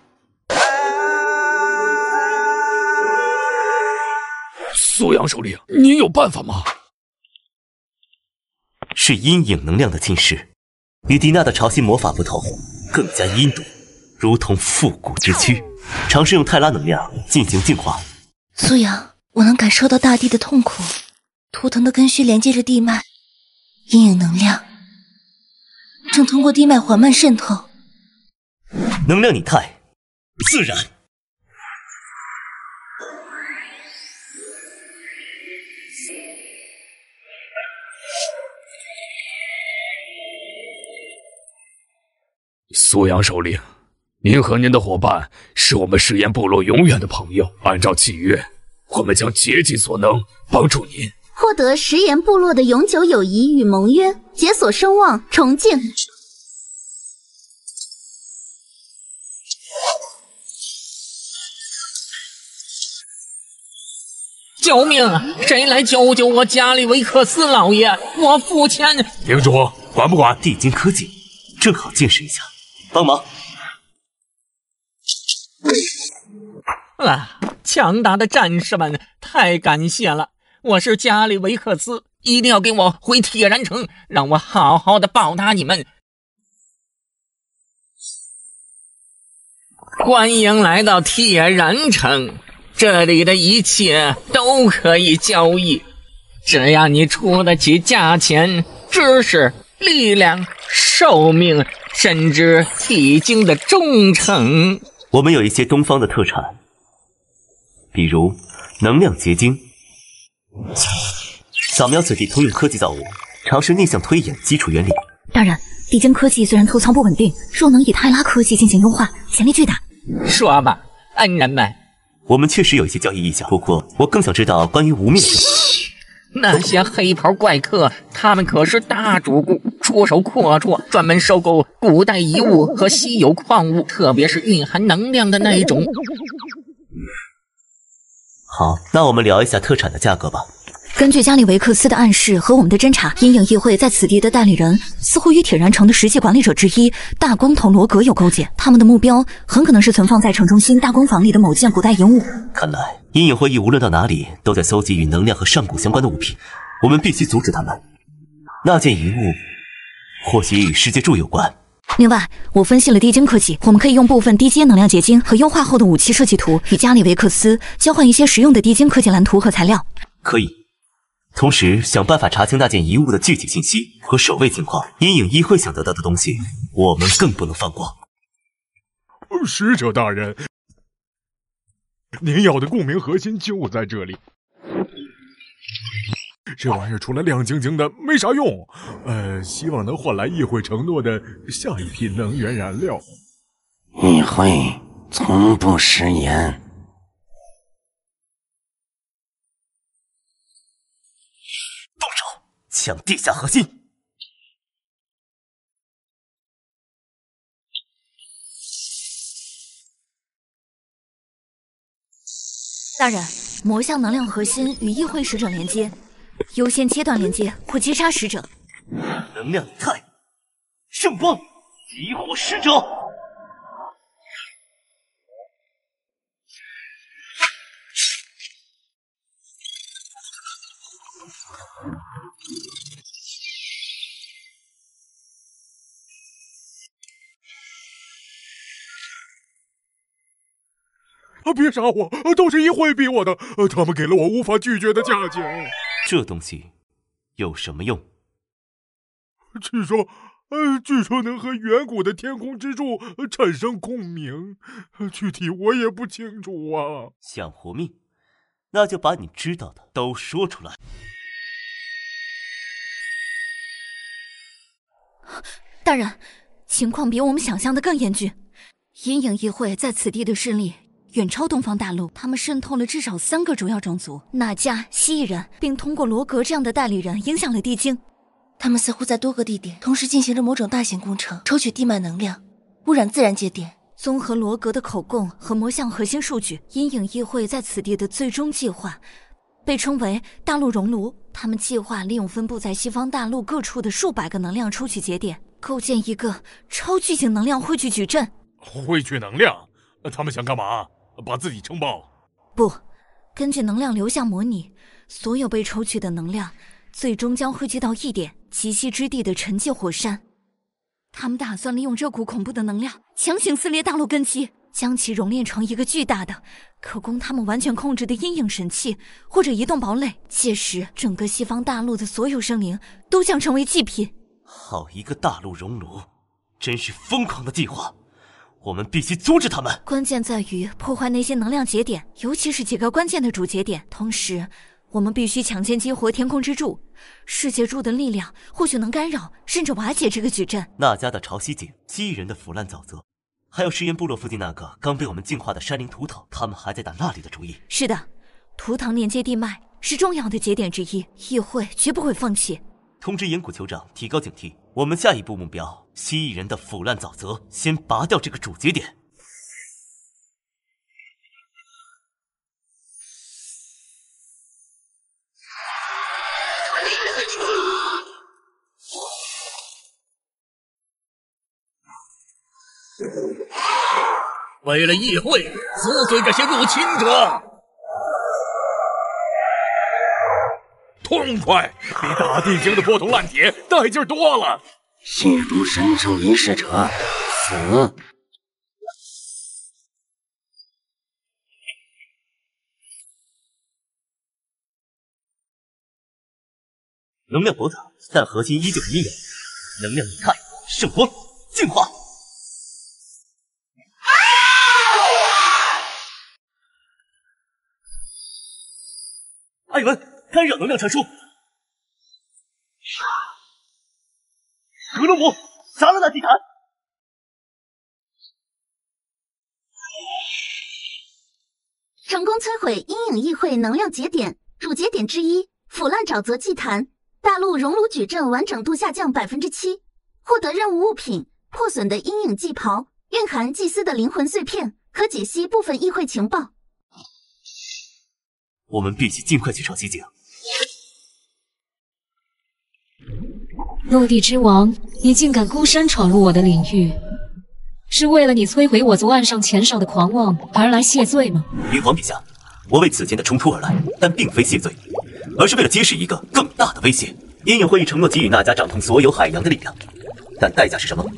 苏阳首领，您有办法吗？是阴影能量的侵蚀，与迪娜的潮汐魔法不同，更加阴毒，如同复古之躯。尝试用泰拉能量进行净化。苏阳，我能感受到大地的痛苦，图腾的根须连接着地脉，阴影能量正通过地脉缓慢渗透。能量拟态，自然。苏阳首领，您和您的伙伴是我们食盐部落永远的朋友。按照契约，我们将竭尽所能帮助您获得食盐部落的永久友谊与盟约，解锁声望，重建。救命啊！谁来救救我加里维克斯老爷？我父亲！领主，管不管？地精科技，正好见识一下，帮忙。啊！强大的战士们，太感谢了！我是加里维克斯，一定要给我回铁燃城，让我好好的报答你们。欢迎来到铁燃城。这里的一切都可以交易，只要你出得起价钱，知识、力量、寿命，甚至地精的忠诚。我们有一些东方的特产，比如能量结晶，扫描此地通用科技造物，尝试逆向推演基础原理。当然，地精科技虽然头仓不稳定，若能以泰拉科技进行优化，潜力巨大。说吧，恩人们。我们确实有一些交易意向，不过我更想知道关于无面的。那些黑袍怪客，他们可是大主顾，出手阔绰，专门收购古代遗物和稀有矿物，特别是蕴含能量的那一种。好，那我们聊一下特产的价格吧。根据加里维克斯的暗示和我们的侦查，阴影议会在此地的代理人似乎与铁燃城的实际管理者之一大光头罗格有勾结，他们的目标很可能是存放在城中心大光坊里的某件古代遗物。看来阴影会议无论到哪里都在搜集与能量和上古相关的物品，我们必须阻止他们。那件遗物或许与世界柱有关。另外，我分析了地精科技，我们可以用部分低阶能量结晶和优化后的武器设计图与加里维克斯交换一些实用的地精科技蓝图和材料。可以。同时想办法查清那件遗物的具体信息和守卫情况。阴影议会想得到的东西，我们更不能放过。使者大人，您要的共鸣核心就在这里。这玩意儿除了亮晶晶的没啥用，希望能换来议会承诺的下一批能源燃料。议会从不食言。动手，抢地下核心！大人，魔像能量核心与议会使者连接，优先切断连接或击杀使者。能量以太，圣光，激活使者！别杀我！都是议会逼我的，他们给了我无法拒绝的价钱。这东西有什么用？据说能和远古的天空之柱产生共鸣，具体我也不清楚啊。想活命，那就把你知道的都说出来。大人，情况比我们想象的更严峻。阴影议会在此地的势力远超东方大陆，他们渗透了至少3个主要种族——纳迦、蜥蜴人，并通过罗格这样的代理人影响了地精。他们似乎在多个地点同时进行着某种大型工程，抽取地脉能量，污染自然节点。综合罗格的口供和魔像核心数据，阴影议会在此地的最终计划被称为大陆熔炉。他们计划利用分布在西方大陆各处的数百个能量抽取节点，构建一个超巨型能量汇聚矩阵。汇聚能量？他们想干嘛？把自己撑爆？不，根据能量流向模拟，所有被抽取的能量最终将汇聚到一点极西之地的沉寂火山。他们打算利用这股恐怖的能量强行撕裂大陆根基，将其熔炼成一个巨大的可供他们完全控制的阴影神器或者移动堡垒。届时整个西方大陆的所有生灵都将成为祭品。好一个大陆熔炉，真是疯狂的计划，我们必须阻止他们。关键在于破坏那些能量节点，尤其是几个关键的主节点。同时我们必须抢先激活天空之柱，世界柱的力量或许能干扰甚至瓦解这个矩阵。纳迦的潮汐井，蜥蜴人的腐烂沼泽，还有石岩部落附近那个刚被我们净化的山林图腾，他们还在打那里的主意。是的，图腾连接地脉是重要的节点之一，议会绝不会放弃。通知岩谷酋长提高警惕，我们下一步目标蜥蜴人的腐烂沼泽，先拔掉这个主节点。为了议会，撕碎这些入侵者！痛快，比打地精的破铜烂铁带劲多了。陷入神兽仪式者，死！能量博塔，但核心依旧是阴阳，能量以太，圣光，净化。艾文，干扰能量传输。格罗姆，杀了那地毯。成功摧毁阴影议会能量节点主节点之一腐烂沼泽祭坛，大陆熔炉矩阵完整度下降7%，获得任务物品破损的阴影祭袍，蕴含祭司的灵魂碎片，可解析部分议会情报。我们必须尽快去找西井。陆地之王，你竟敢孤身闯入我的领域，是为了你摧毁我族岸上前哨的狂妄而来谢罪吗？云皇陛下，我为此前的冲突而来，但并非谢罪，而是为了揭示一个更大的威胁。阴影会议承诺给予纳迦掌控所有海洋的力量，但代价是什么？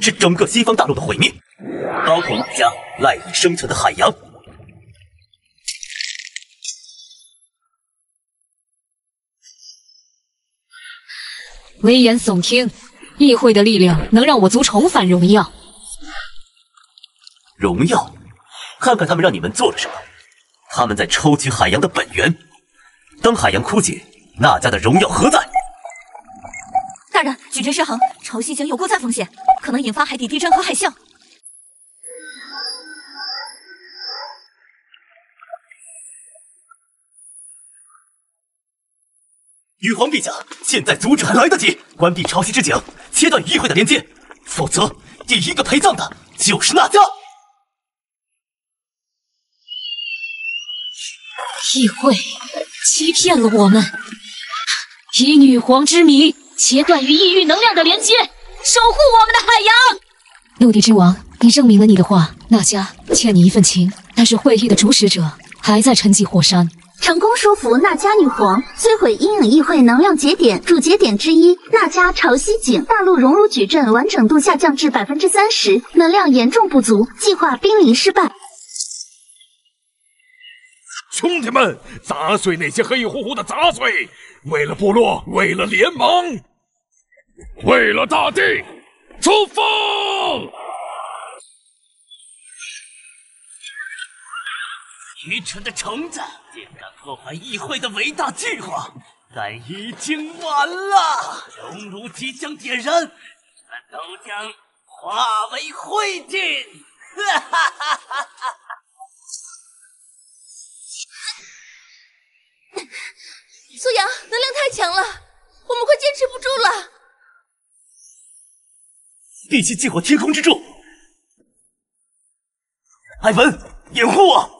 是整个西方大陆的毁灭，包括纳迦赖以生存的海洋。危言耸听，议会的力量能让我族重返荣耀。荣耀？看看他们让你们做了什么。他们在抽取海洋的本源。当海洋枯竭，那家的荣耀何在？大人，矩阵失衡，潮汐井有过载风险，可能引发海底地震和海啸。玉皇陛下，现在阻止还来得及，关闭潮汐之井，切断与议会的连接，否则第一个陪葬的就是那家。议会欺骗了我们，以女皇之名切断与异域能量的连接，守护我们的海洋。陆地之王，你证明了你的话，那家欠你一份情，但是会议的主使者还在沉寂火山。成功说服那迦女皇摧毁阴影议会能量节点主节点之一那迦潮汐井，大陆熔炉矩阵完整度下降至30%，能量严重不足，计划濒临失败。兄弟们，砸碎那些黑乎乎的杂碎！为了部落，为了联盟，为了大地，出发！愚蠢的虫子，竟敢破坏议会的伟大计划！但已经晚了，熔炉即将点燃，你们都将化为灰烬！哈哈哈哈哈！苏阳，能量太强了，我们快坚持不住了。必须激活天空之柱！艾文，掩护我！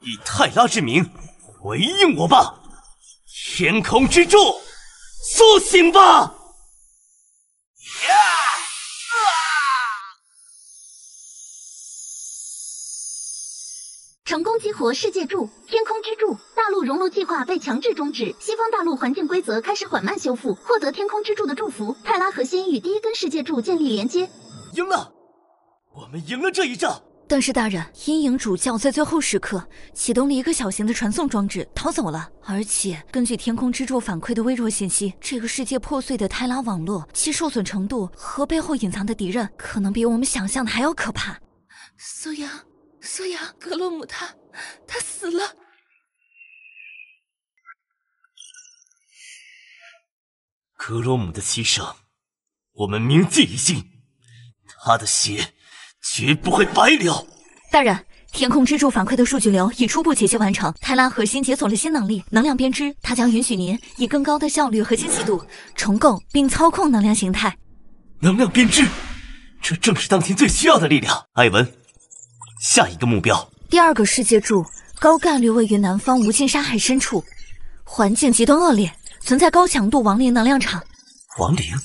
以泰拉之名回应我吧！天空之柱，苏醒吧！成功激活世界柱、天空之柱，大陆熔炉计划被强制终止。西方大陆环境规则开始缓慢修复，获得天空之柱的祝福，泰拉核心与第一根世界柱建立连接。赢了，我们赢了这一仗。但是大人，阴影主教在最后时刻启动了一个小型的传送装置，逃走了。而且根据天空之柱反馈的微弱信息，这个世界破碎的泰拉网络，其受损程度和背后隐藏的敌人，可能比我们想象的还要可怕。苏阳，格洛姆他死了。格罗姆的牺牲，我们铭记于心，他的血绝不会白流。大人，天空之柱反馈的数据流已初步解析完成，泰拉核心解锁了新能力——能量编织，它将允许您以更高的效率和精细度重构并操控能量形态。能量编织，这正是当前最需要的力量。艾文，下一个目标。第二个世界柱高概率位于南方无尽沙海深处，环境极端恶劣，存在高强度亡灵能量场。亡灵，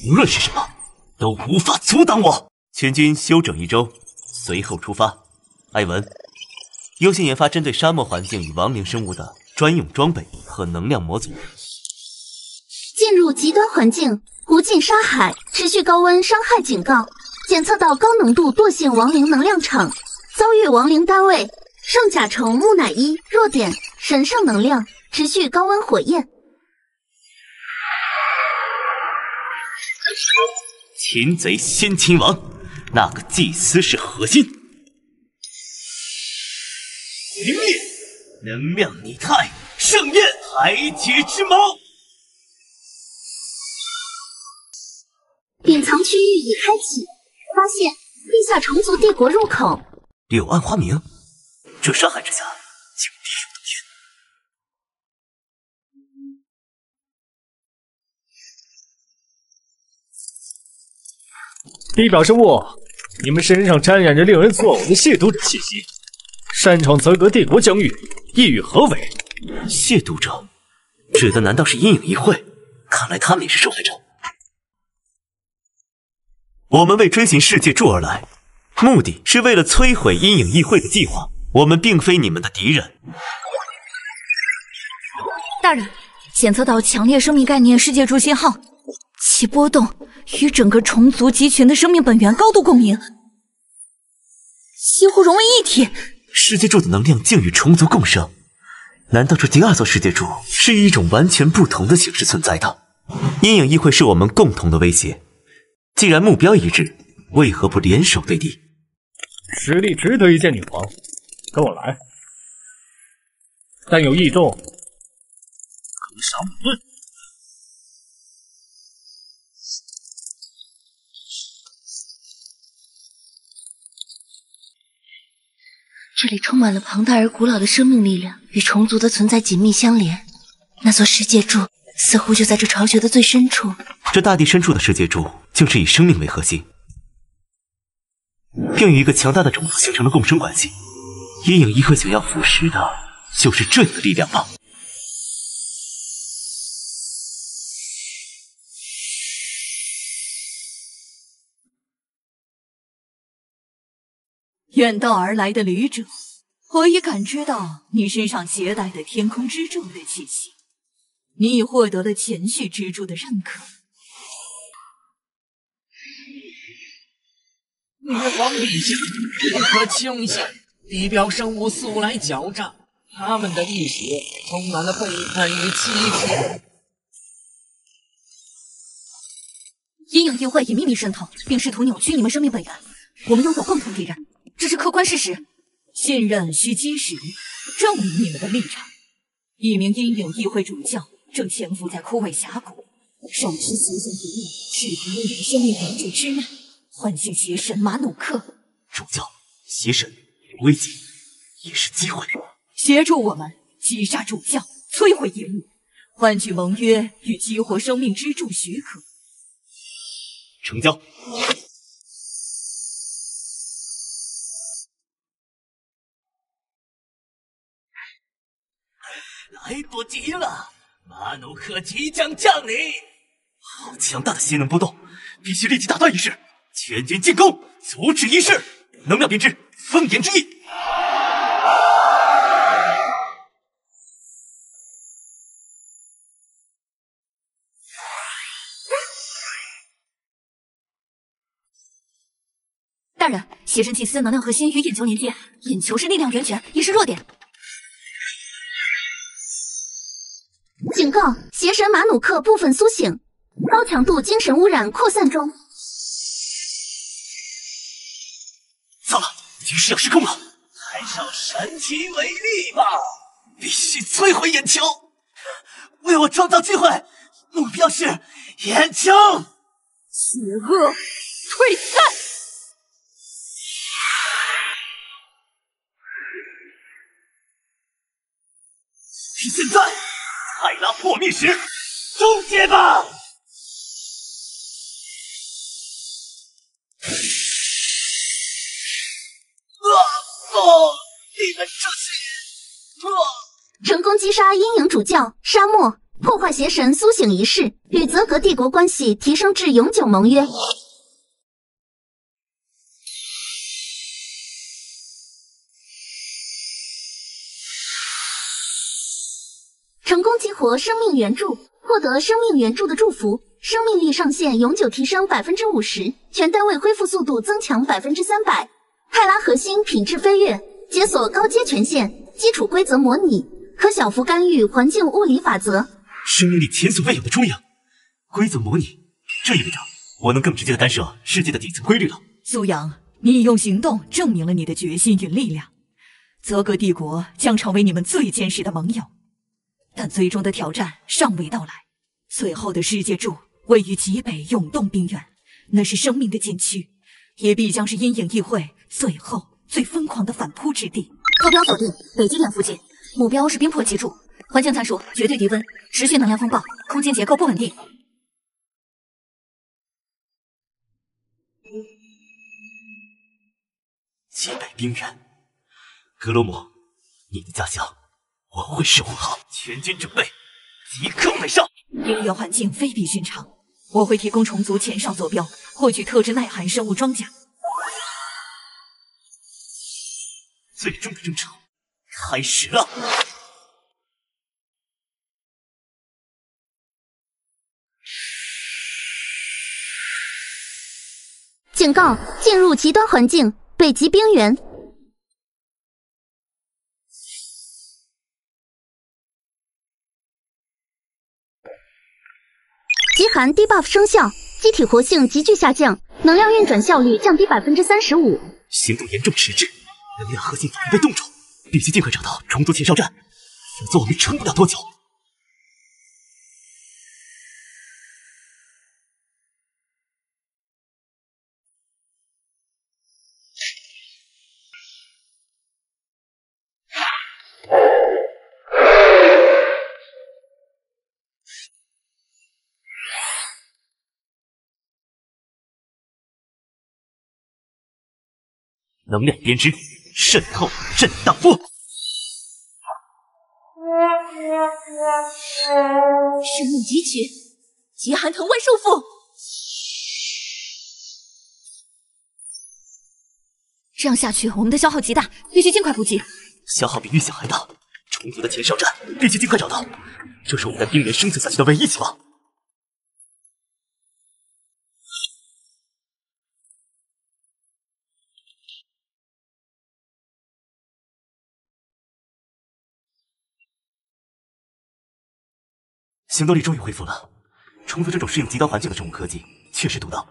无论是什么，都无法阻挡我。全军休整1周，随后出发。艾文，优先研发针对沙漠环境与亡灵生物的专用装备和能量模组。进入极端环境，无尽沙海，持续高温伤害警告，检测到高浓度惰性亡灵能量场，遭遇亡灵单位圣甲虫木乃伊，弱点神圣能量，持续高温火焰。擒贼先擒王，那个祭司是核心。凌灭，能量拟态，盛宴海劫之矛。隐藏区域已开启，发现地下虫族帝国入口。柳暗花明，这沙海之下竟别有洞天。地表生物，你们身上沾染着令人作呕的亵渎者气息，擅闯泽格帝国疆域，意欲何为？亵渎者，指的难道是阴影议会？看来他们也是受害者。我们为追寻世界柱而来，目的是为了摧毁阴影议会的计划。我们并非你们的敌人。大人，检测到强烈生命概念世界柱信号，其波动与整个虫族集群的生命本源高度共鸣，几乎融为一体。世界柱的能量竟与虫族共生，难道这第二座世界柱是以一种完全不同的形式存在的？阴影议会是我们共同的威胁，既然目标一致，为何不联手对敌？实力值得一见女皇，跟我来。但有异动，可杀无盾。这里充满了庞大而古老的生命力量，与虫族的存在紧密相连。那座世界柱似乎就在这巢穴的最深处。这大地深处的世界柱，竟是以生命为核心，并与一个强大的种族形成了共生关系。阴影议会想要腐蚀的，就是这样的力量吧？远道而来的旅者，我已感知到你身上携带的天空之柱的气息，你已获得了前续之柱的认可。女皇陛下，不可轻信，地表生物素来狡诈，他们的历史充满了背叛与欺骗。阴影议会以秘密渗透，并试图扭曲你们生命本源。我们拥有共同敌人，这是客观事实。信任需基石，证明你们的立场。一名阴影议会主教正潜伏在枯萎峡谷，手持邪神毒液，试图利用生命援助之难，唤醒邪神马努克。主教、邪神，危机也是机会。协助我们击杀主教，摧毁阴域，换取盟约与激活生命之柱许可。成交。来不及了，马努克即将降临。好强大的邪能波动，必须立即打断仪式，全军进攻，阻止仪式。能量编织，风言之意。大人，邪神祭司能量核心与眼球连接，眼球是力量源泉，也是弱点。警告：邪神马努克部分苏醒，高强度精神污染扩散中。糟了，仪式要失控了！还上神奇为力吧！必须摧毁眼球，为我创造机会。目标是眼球。邪恶退散。现在，泰拉破灭时，终结吧！你们这些……成功击杀阴影主教沙漠，破坏邪神苏醒仪式，与泽格帝国关系提升至永久盟约。成功激活生命援助，获得生命援助的祝福，生命力上限永久提升50%，全单位恢复速度增强300%。泰拉核心品质飞跃，解锁高阶权限，基础规则模拟，可小幅干预环境物理法则。生命力前所未有的充盈，规则模拟，这意味着我能更直接的干涉世界的底层规律了。苏阳，你已用行动证明了你的决心与力量，泽格帝国将成为你们最坚实的盟友。但最终的挑战尚未到来，最后的世界柱位于极北永动冰原，那是生命的禁区，也必将是阴影议会最后最疯狂的反扑之地。目标锁定北极点附近，目标是冰魄脊柱，环境参数绝对低温，持续能量风暴，空间结构不稳定。极北冰原，格罗姆，你的家乡我会守护好。全军准备，即刻北上。冰原环境非比寻常，我会提供虫族前哨坐标，获取特制耐寒生物装甲。最终的征程开始了。警告：进入极端环境，北极冰原。含低 buff 生效，机体活性急剧下降，能量运转效率降低35%。行动严重迟滞，能量核心反应被冻住，必须尽快找到重组前哨站，否则我们撑不了多久。能量编织，渗透震荡波。生命汲取，极寒藤万寿符。这样下去，我们的消耗极大，必须尽快补给。消耗比预想还大，重组的前哨站必须尽快找到，这是我们在冰原生存下去的唯一希望。行动力终于恢复了，重组这种适应极端环境的生物科技确实独到。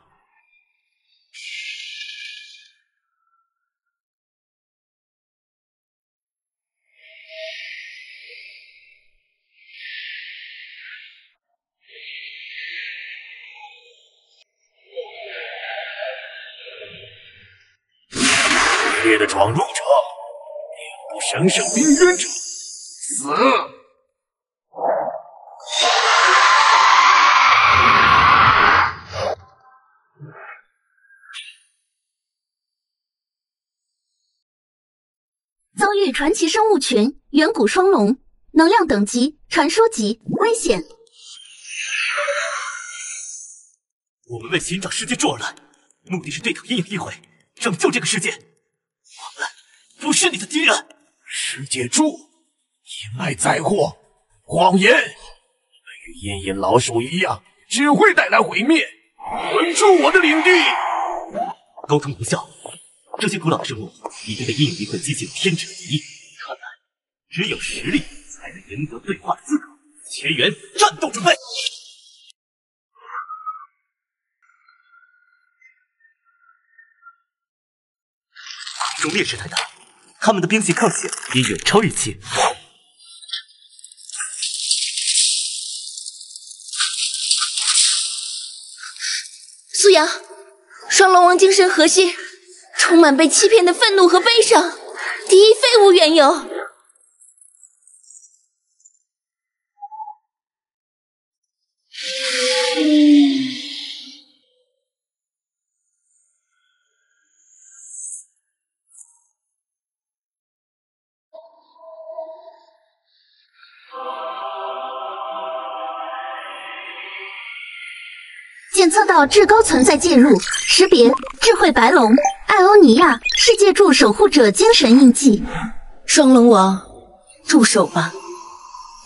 激烈的闯入者，猎户神圣冰渊者，死！遭遇传奇生物群远古双龙，能量等级传说级，危险。我们为寻找世界柱而来，目的是对抗阴影议会，拯救这个世界。我们不是你的敌人。世界柱，阴霾灾祸，谎言，你们与阴影老鼠一样，只会带来毁灭。滚出我的领地！沟通无效。这些古老的生物已经被阴影议会激起了天者敌意，看来只有实力才能赢得对话的资格。前缘，战斗准备！空中劣势太大，他们的兵器抗性也远超预期。苏阳，双龙王精神核心。充满被欺骗的愤怒和悲伤，敌意非无缘由。检测到至高存在介入，识别智慧白龙艾欧尼亚世界柱守护者精神印记。双龙王，住手吧！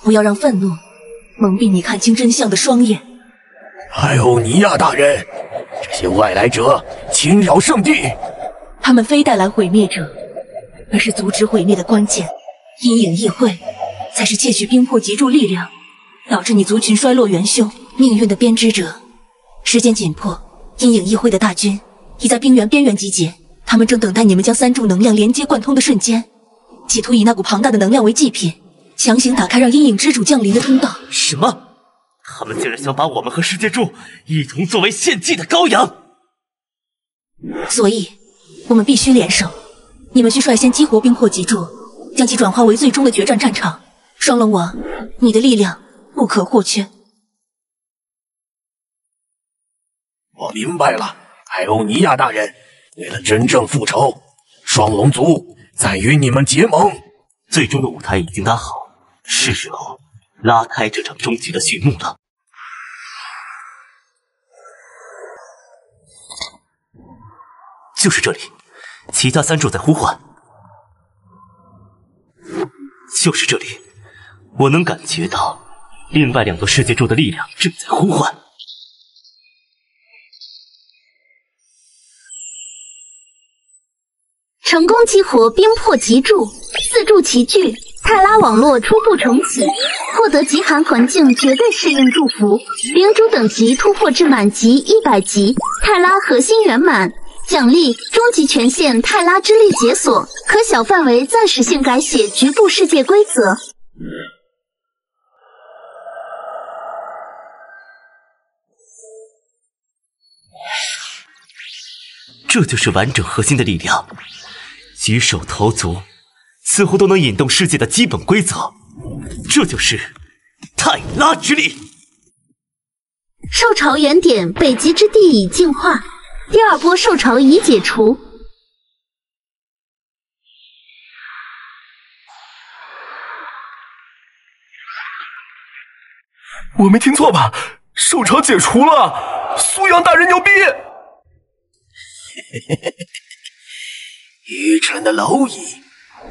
不要让愤怒蒙蔽你看清真相的双眼。艾欧尼亚大人，这些外来者侵扰圣地，他们非带来毁灭者，而是阻止毁灭的关键。阴影议会才是窃取冰魄脊柱力量，导致你族群衰落元凶，命运的编织者。时间紧迫，阴影议会的大军已在冰原边缘集结，他们正等待你们将三柱能量连接贯通的瞬间，企图以那股庞大的能量为祭品，强行打开让阴影之主降临的通道。什么？他们竟然想把我们和世界柱一同作为献祭的羔羊！所以，我们必须联手。你们需率先激活冰魄脊柱，将其转化为最终的决战战场。双龙王，你的力量不可或缺。我明白了，艾欧尼亚大人，为了真正复仇，双龙族再与你们结盟。最终的舞台已经搭好，是时候拉开这场终局的序幕了。就是这里，其他三柱在呼唤。就是这里，我能感觉到另外两座世界柱的力量正在呼唤。成功激活冰魄脊柱，四柱齐聚，泰拉网络初步重启，获得极寒环境绝对适应祝福，领主等级突破至满级100级，泰拉核心圆满。奖励终极权限泰拉之力解锁，可小范围暂时性改写局部世界规则。这就是完整核心的力量，举手投足似乎都能引动世界的基本规则，这就是泰拉之力。兽潮原点北极之地已净化，第二波兽潮已解除。我没听错吧？兽潮解除了，苏阳大人牛逼！愚蠢的蝼蚁，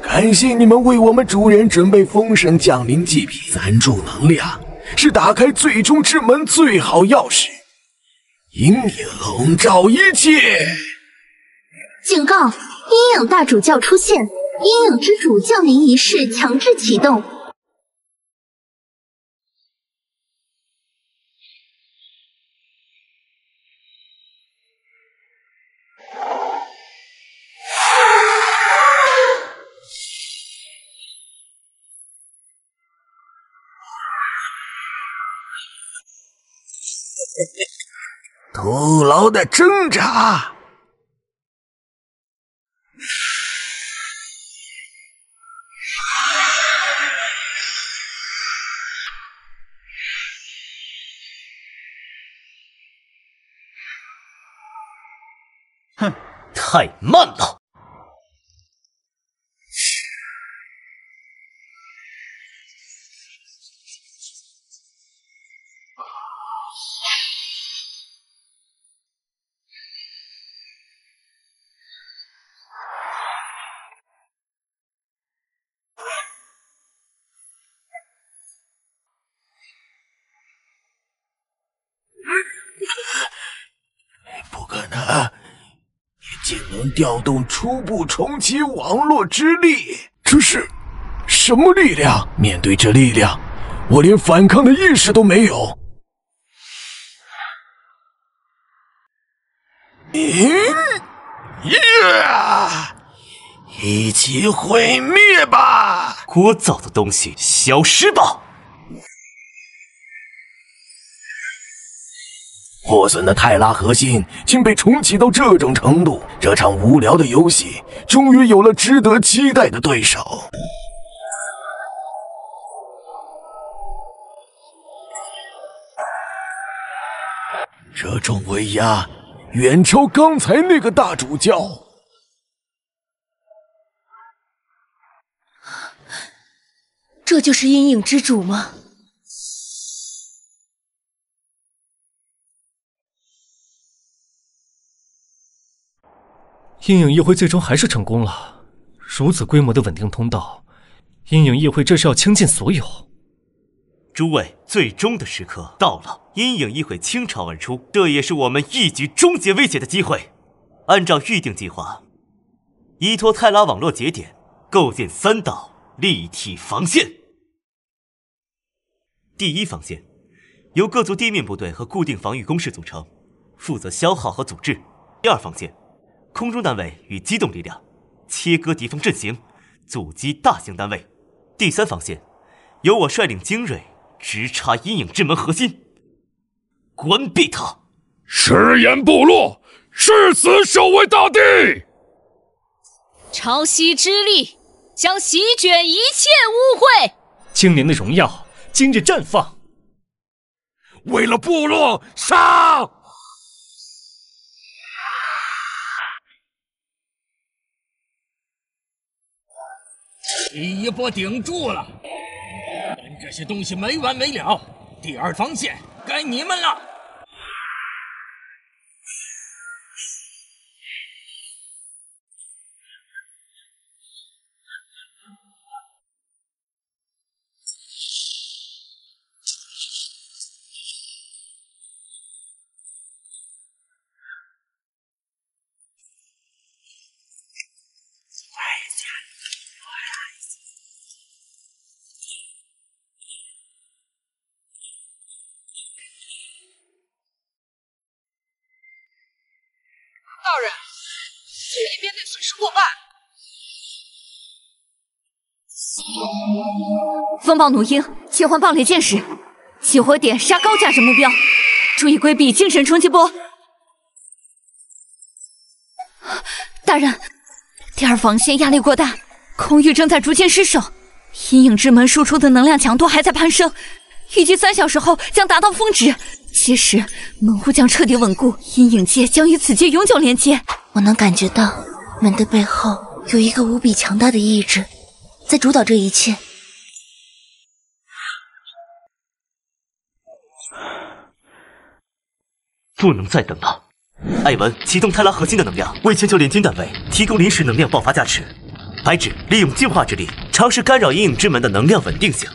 感谢你们为我们主人准备丰盛降临祭品，赞助能量是打开最终之门最好钥匙。阴影笼罩一切。警告：阴影大主教出现，阴影之主降临仪式强制启动。徒劳的挣扎。哼，太慢了。不可能！你竟能调动初步重启网络之力，这是什么力量？面对这力量，我连反抗的意识都没有。一起毁灭吧！聒噪的东西，消失吧！破损的泰拉核心竟被重启到这种程度，这场无聊的游戏终于有了值得期待的对手。这种威压远超刚才那个大主教。这就是阴影之主吗？阴影议会最终还是成功了，如此规模的稳定通道，阴影议会这是要倾尽所有。诸位，最终的时刻到了，阴影议会倾巢而出，这也是我们一举终结威胁的机会。按照预定计划，依托泰拉网络节点，构建3道立体防线。第一防线由各族地面部队和固定防御工事组成，负责消耗和组织。第二防线空中单位与机动力量，切割敌方阵型，阻击大型单位。第三防线由我率领精锐直插阴影之门核心，关闭它。赤焰部落誓死守卫大地。潮汐之力将席卷一切污秽。今年的荣耀今日绽放。为了部落杀！第一波顶住了，跟这些东西没完没了。第二防线该你们了。大人，这边内损失过半。风暴弩鹰切换爆裂箭时，起火点杀高价值目标，注意规避精神冲击波。大人，第二防线压力过大，空域正在逐渐失守，阴影之门输出的能量强度还在攀升，预计3小时后将达到峰值。届时门户将彻底稳固，阴影界将与此界永久连接。我能感觉到门的背后有一个无比强大的意志在主导这一切。不能再等了。艾文启动泰拉核心的能量，为全球联军单位提供临时能量爆发加持。白纸利用净化之力，尝试干扰阴影之门的能量稳定性。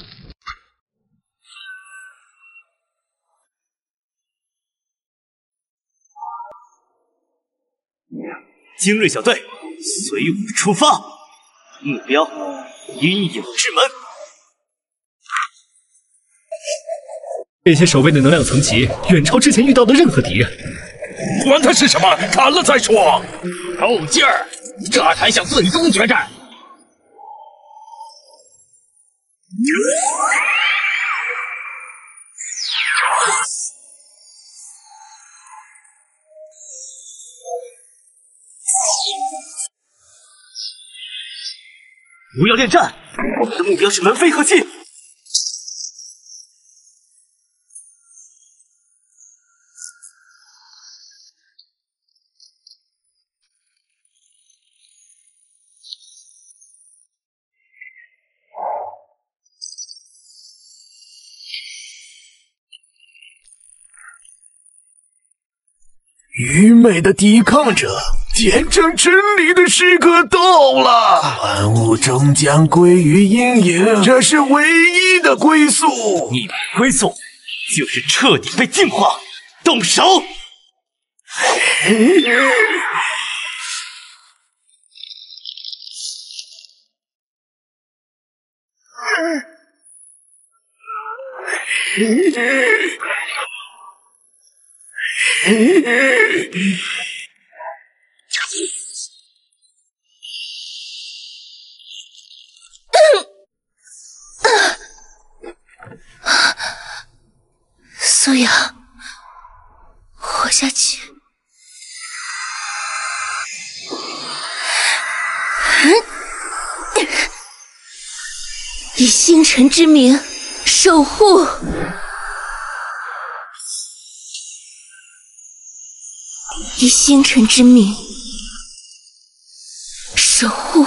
精锐小队，随我出发，目标阴影之门。这些守卫的能量层级远超之前遇到的任何敌人。管他是什么，砍了再说。够劲儿，这才像最终决战。不要恋战，我们的目标是门扉核心。愚昧的抵抗者，见证真理的时刻到了，万物终将归于阴影，这是唯一的归宿。你们的归宿就是彻底被净化，动手！苏阳，活下去。以星辰之名守护。以星辰之名守护。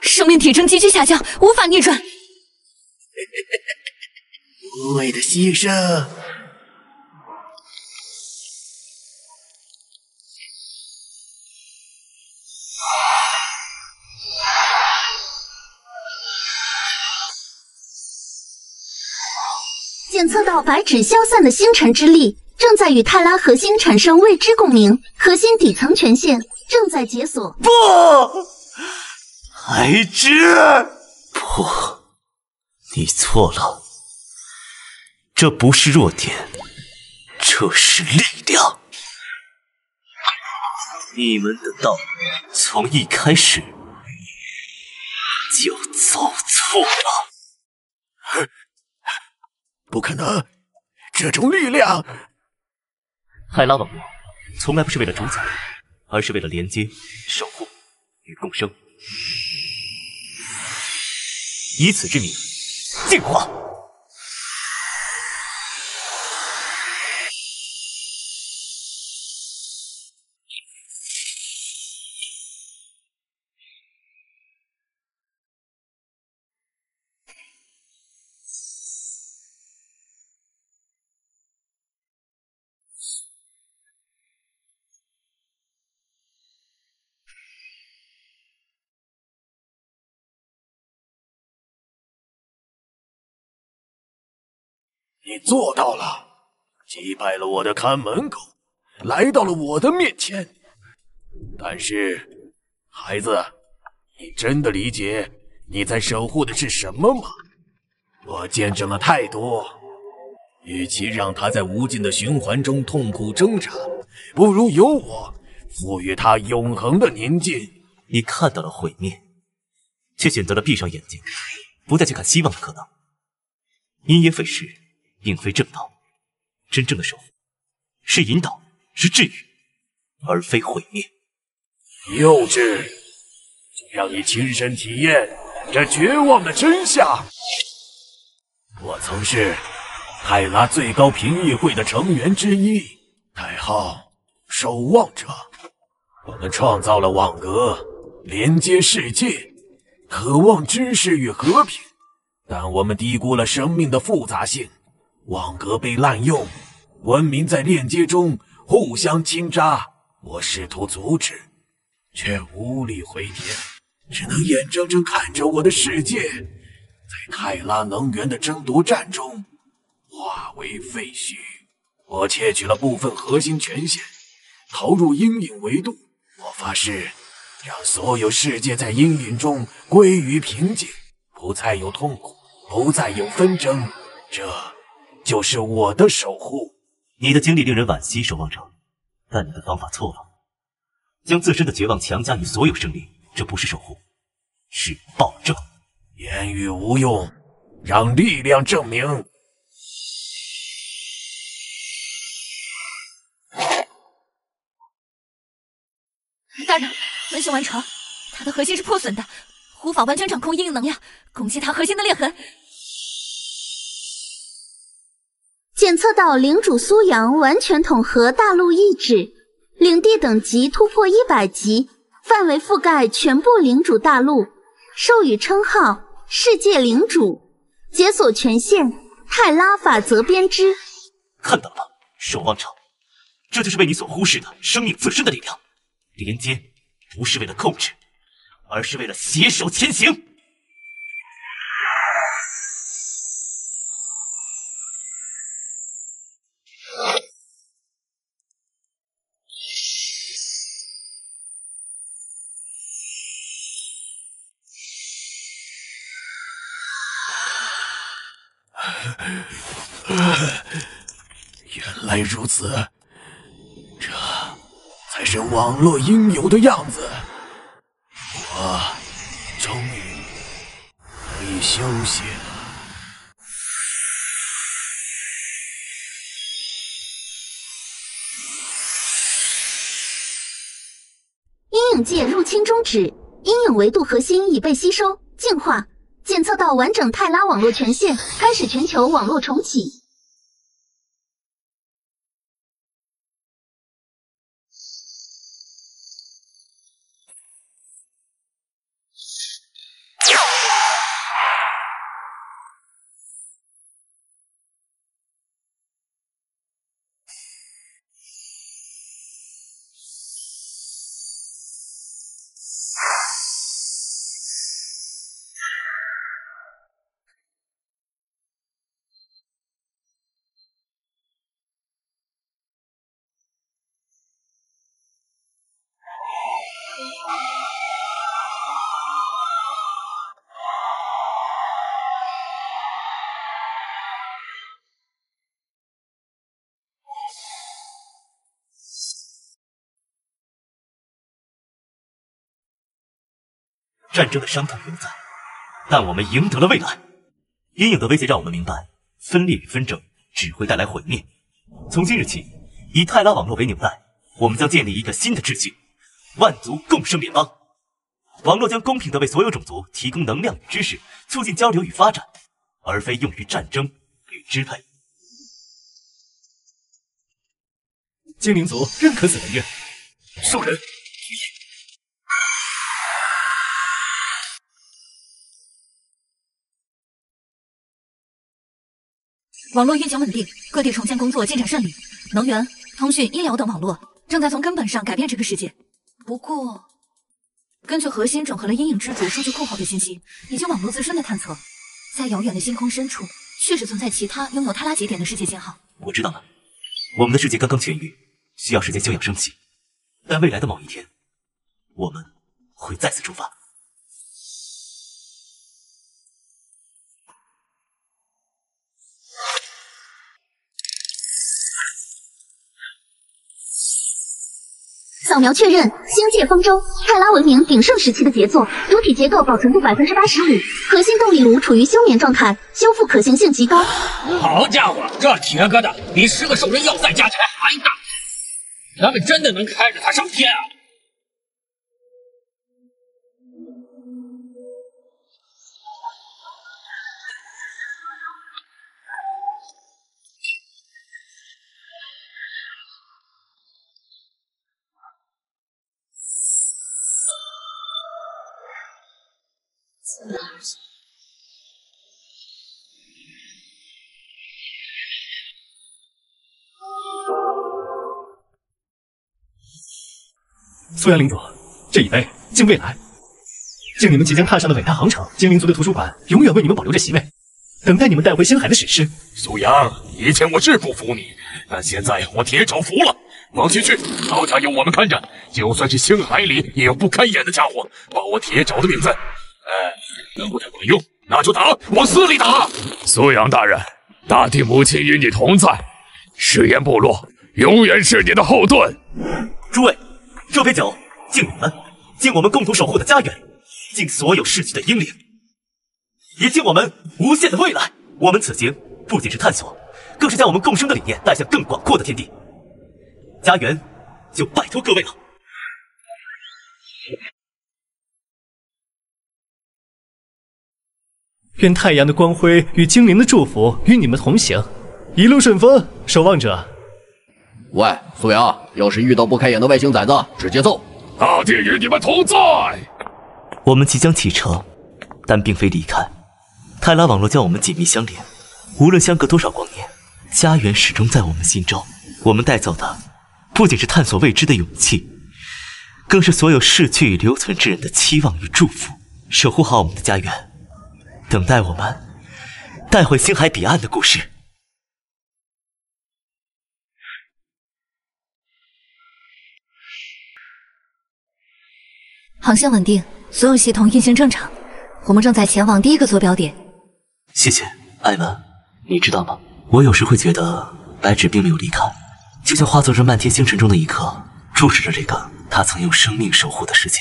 生命体征急剧下降，无法逆转。无谓的牺牲。检测到白纸消散的星辰之力正在与泰拉核心产生未知共鸣，核心底层权限正在解锁。不，白纸，不，你错了，这不是弱点，这是力量。你们的道路从一开始就走错了。不可能，这种力量！泰拉网络从来不是为了主宰，而是为了连接、守护与共生。以此之名，净化。你做到了，击败了我的看门狗，来到了我的面前。但是，孩子，你真的理解你在守护的是什么吗？我见证了太多，与其让他在无尽的循环中痛苦挣扎，不如由我赋予他永恒的宁静。你看到了毁灭，却选择了闭上眼睛，不再去看希望的可能。因噎废食并非正道，真正的守护是引导，是治愈，而非毁灭。幼稚，就让你亲身体验这绝望的真相。我曾是泰拉最高评议会的成员之一，代号守望者。我们创造了网格，连接世界，渴望知识与和平，但我们低估了生命的复杂性。网格被滥用，文明在链接中互相倾轧。我试图阻止，却无力回天，只能眼睁睁看着我的世界在泰拉能源的争夺战中化为废墟。我窃取了部分核心权限，投入阴影维度。我发誓，让所有世界在阴影中归于平静，不再有痛苦，不再有纷争。这就是我的守护。你的经历令人惋惜，守望者，但你的方法错了。将自身的绝望强加于所有生灵，这不是守护，是暴政。言语无用，让力量证明。大人，分析完成，它的核心是破损的，无法完全掌控阴影能量，攻击它核心的裂痕。检测到领主苏阳完全统合大陆意志，领地等级突破100级，范围覆盖全部领主大陆，授予称号世界领主，解锁权限泰拉法则编织。看到了吧，守望者，这就是被你所忽视的生命自身的力量。连接不是为了控制，而是为了携手前行。原来如此，这才是网络应有的样子。我终于可以休息了。阴影界入侵终止，阴影维度核心已被吸收净化，检测到完整泰拉网络权限，开始全球网络重启。战争的伤痛犹在，但我们赢得了未来。阴影的威胁让我们明白，分裂与纷争只会带来毁灭。从今日起，以泰拉网络为纽带，我们将建立一个新的秩序——万族共生联邦。网络将公平地为所有种族提供能量与知识，促进交流与发展，而非用于战争与支配。精灵族认可此文约，兽人。网络运行稳定，各地重建工作进展顺利，能源、通讯、医疗等网络正在从根本上改变这个世界。不过，根据核心整合了阴影之主数据库后的信息，以及网络自身的探测，在遥远的星空深处，确实存在其他拥有泰拉节点的世界信号。我知道了，我们的世界刚刚痊愈，需要时间休养生息，但未来的某一天，我们会再次出发。扫描确认，星界方舟，泰拉文明鼎盛时期的杰作，主体结构保存度85%，核心动力炉处于休眠状态，修复可行性极高。好家伙，这铁疙瘩比10个兽人要塞加起来还大，咱们真的能开着它上天啊！苏阳领主，这一杯敬未来，敬你们即将踏上的伟大航程。精灵族的图书馆永远为你们保留着席位，等待你们带回星海的史诗。苏阳，以前我是不服你，但现在我铁肘服了。往前去，好家有我们看着，就算是星海里也有不开眼的家伙报我铁肘的名字。能不太管用，那就打，往死里打！苏阳大人，大地母亲与你同在，誓言部落永远是你的后盾。诸位，这杯酒敬你们，敬我们共同守护的家园，敬所有逝去的英灵，也敬我们无限的未来。我们此行不仅是探索，更是将我们共生的理念带向更广阔的天地。家园就拜托各位了。愿太阳的光辉与精灵的祝福与你们同行，一路顺风，守望者。喂，苏阳，要是遇到不开眼的外星崽子，直接揍！大地与你们同在。我们即将启程，但并非离开。泰拉网络将我们紧密相连，无论相隔多少光年，家园始终在我们心中。我们带走的不仅是探索未知的勇气，更是所有逝去与留存之人的期望与祝福。守护好我们的家园，等待我们带回星海彼岸的故事。航线稳定，所有系统运行正常。我们正在前往第一个坐标点。谢谢，艾文。你知道吗？我有时会觉得白芷并没有离开，就像化作这漫天星辰中的一颗，注视着这个他曾用生命守护的世界。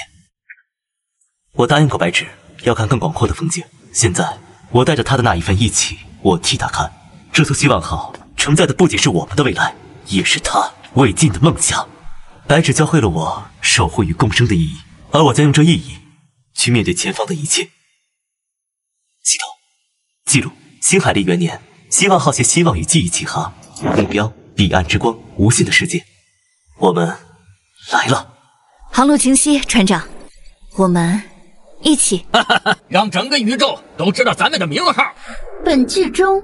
我答应过白芷要看更广阔的风景，现在我带着他的那一份义气，我替他看。这艘希望号承载的不仅是我们的未来，也是他未尽的梦想。白芷教会了我守护与共生的意义，而我将用这意义去面对前方的一切。系统记录：星海历元年，希望号携希望与记忆起航，目标彼岸之光，无限的世界。我们来了。航路清晰，船长，我们一起让整个宇宙都知道咱们的名号。本剧中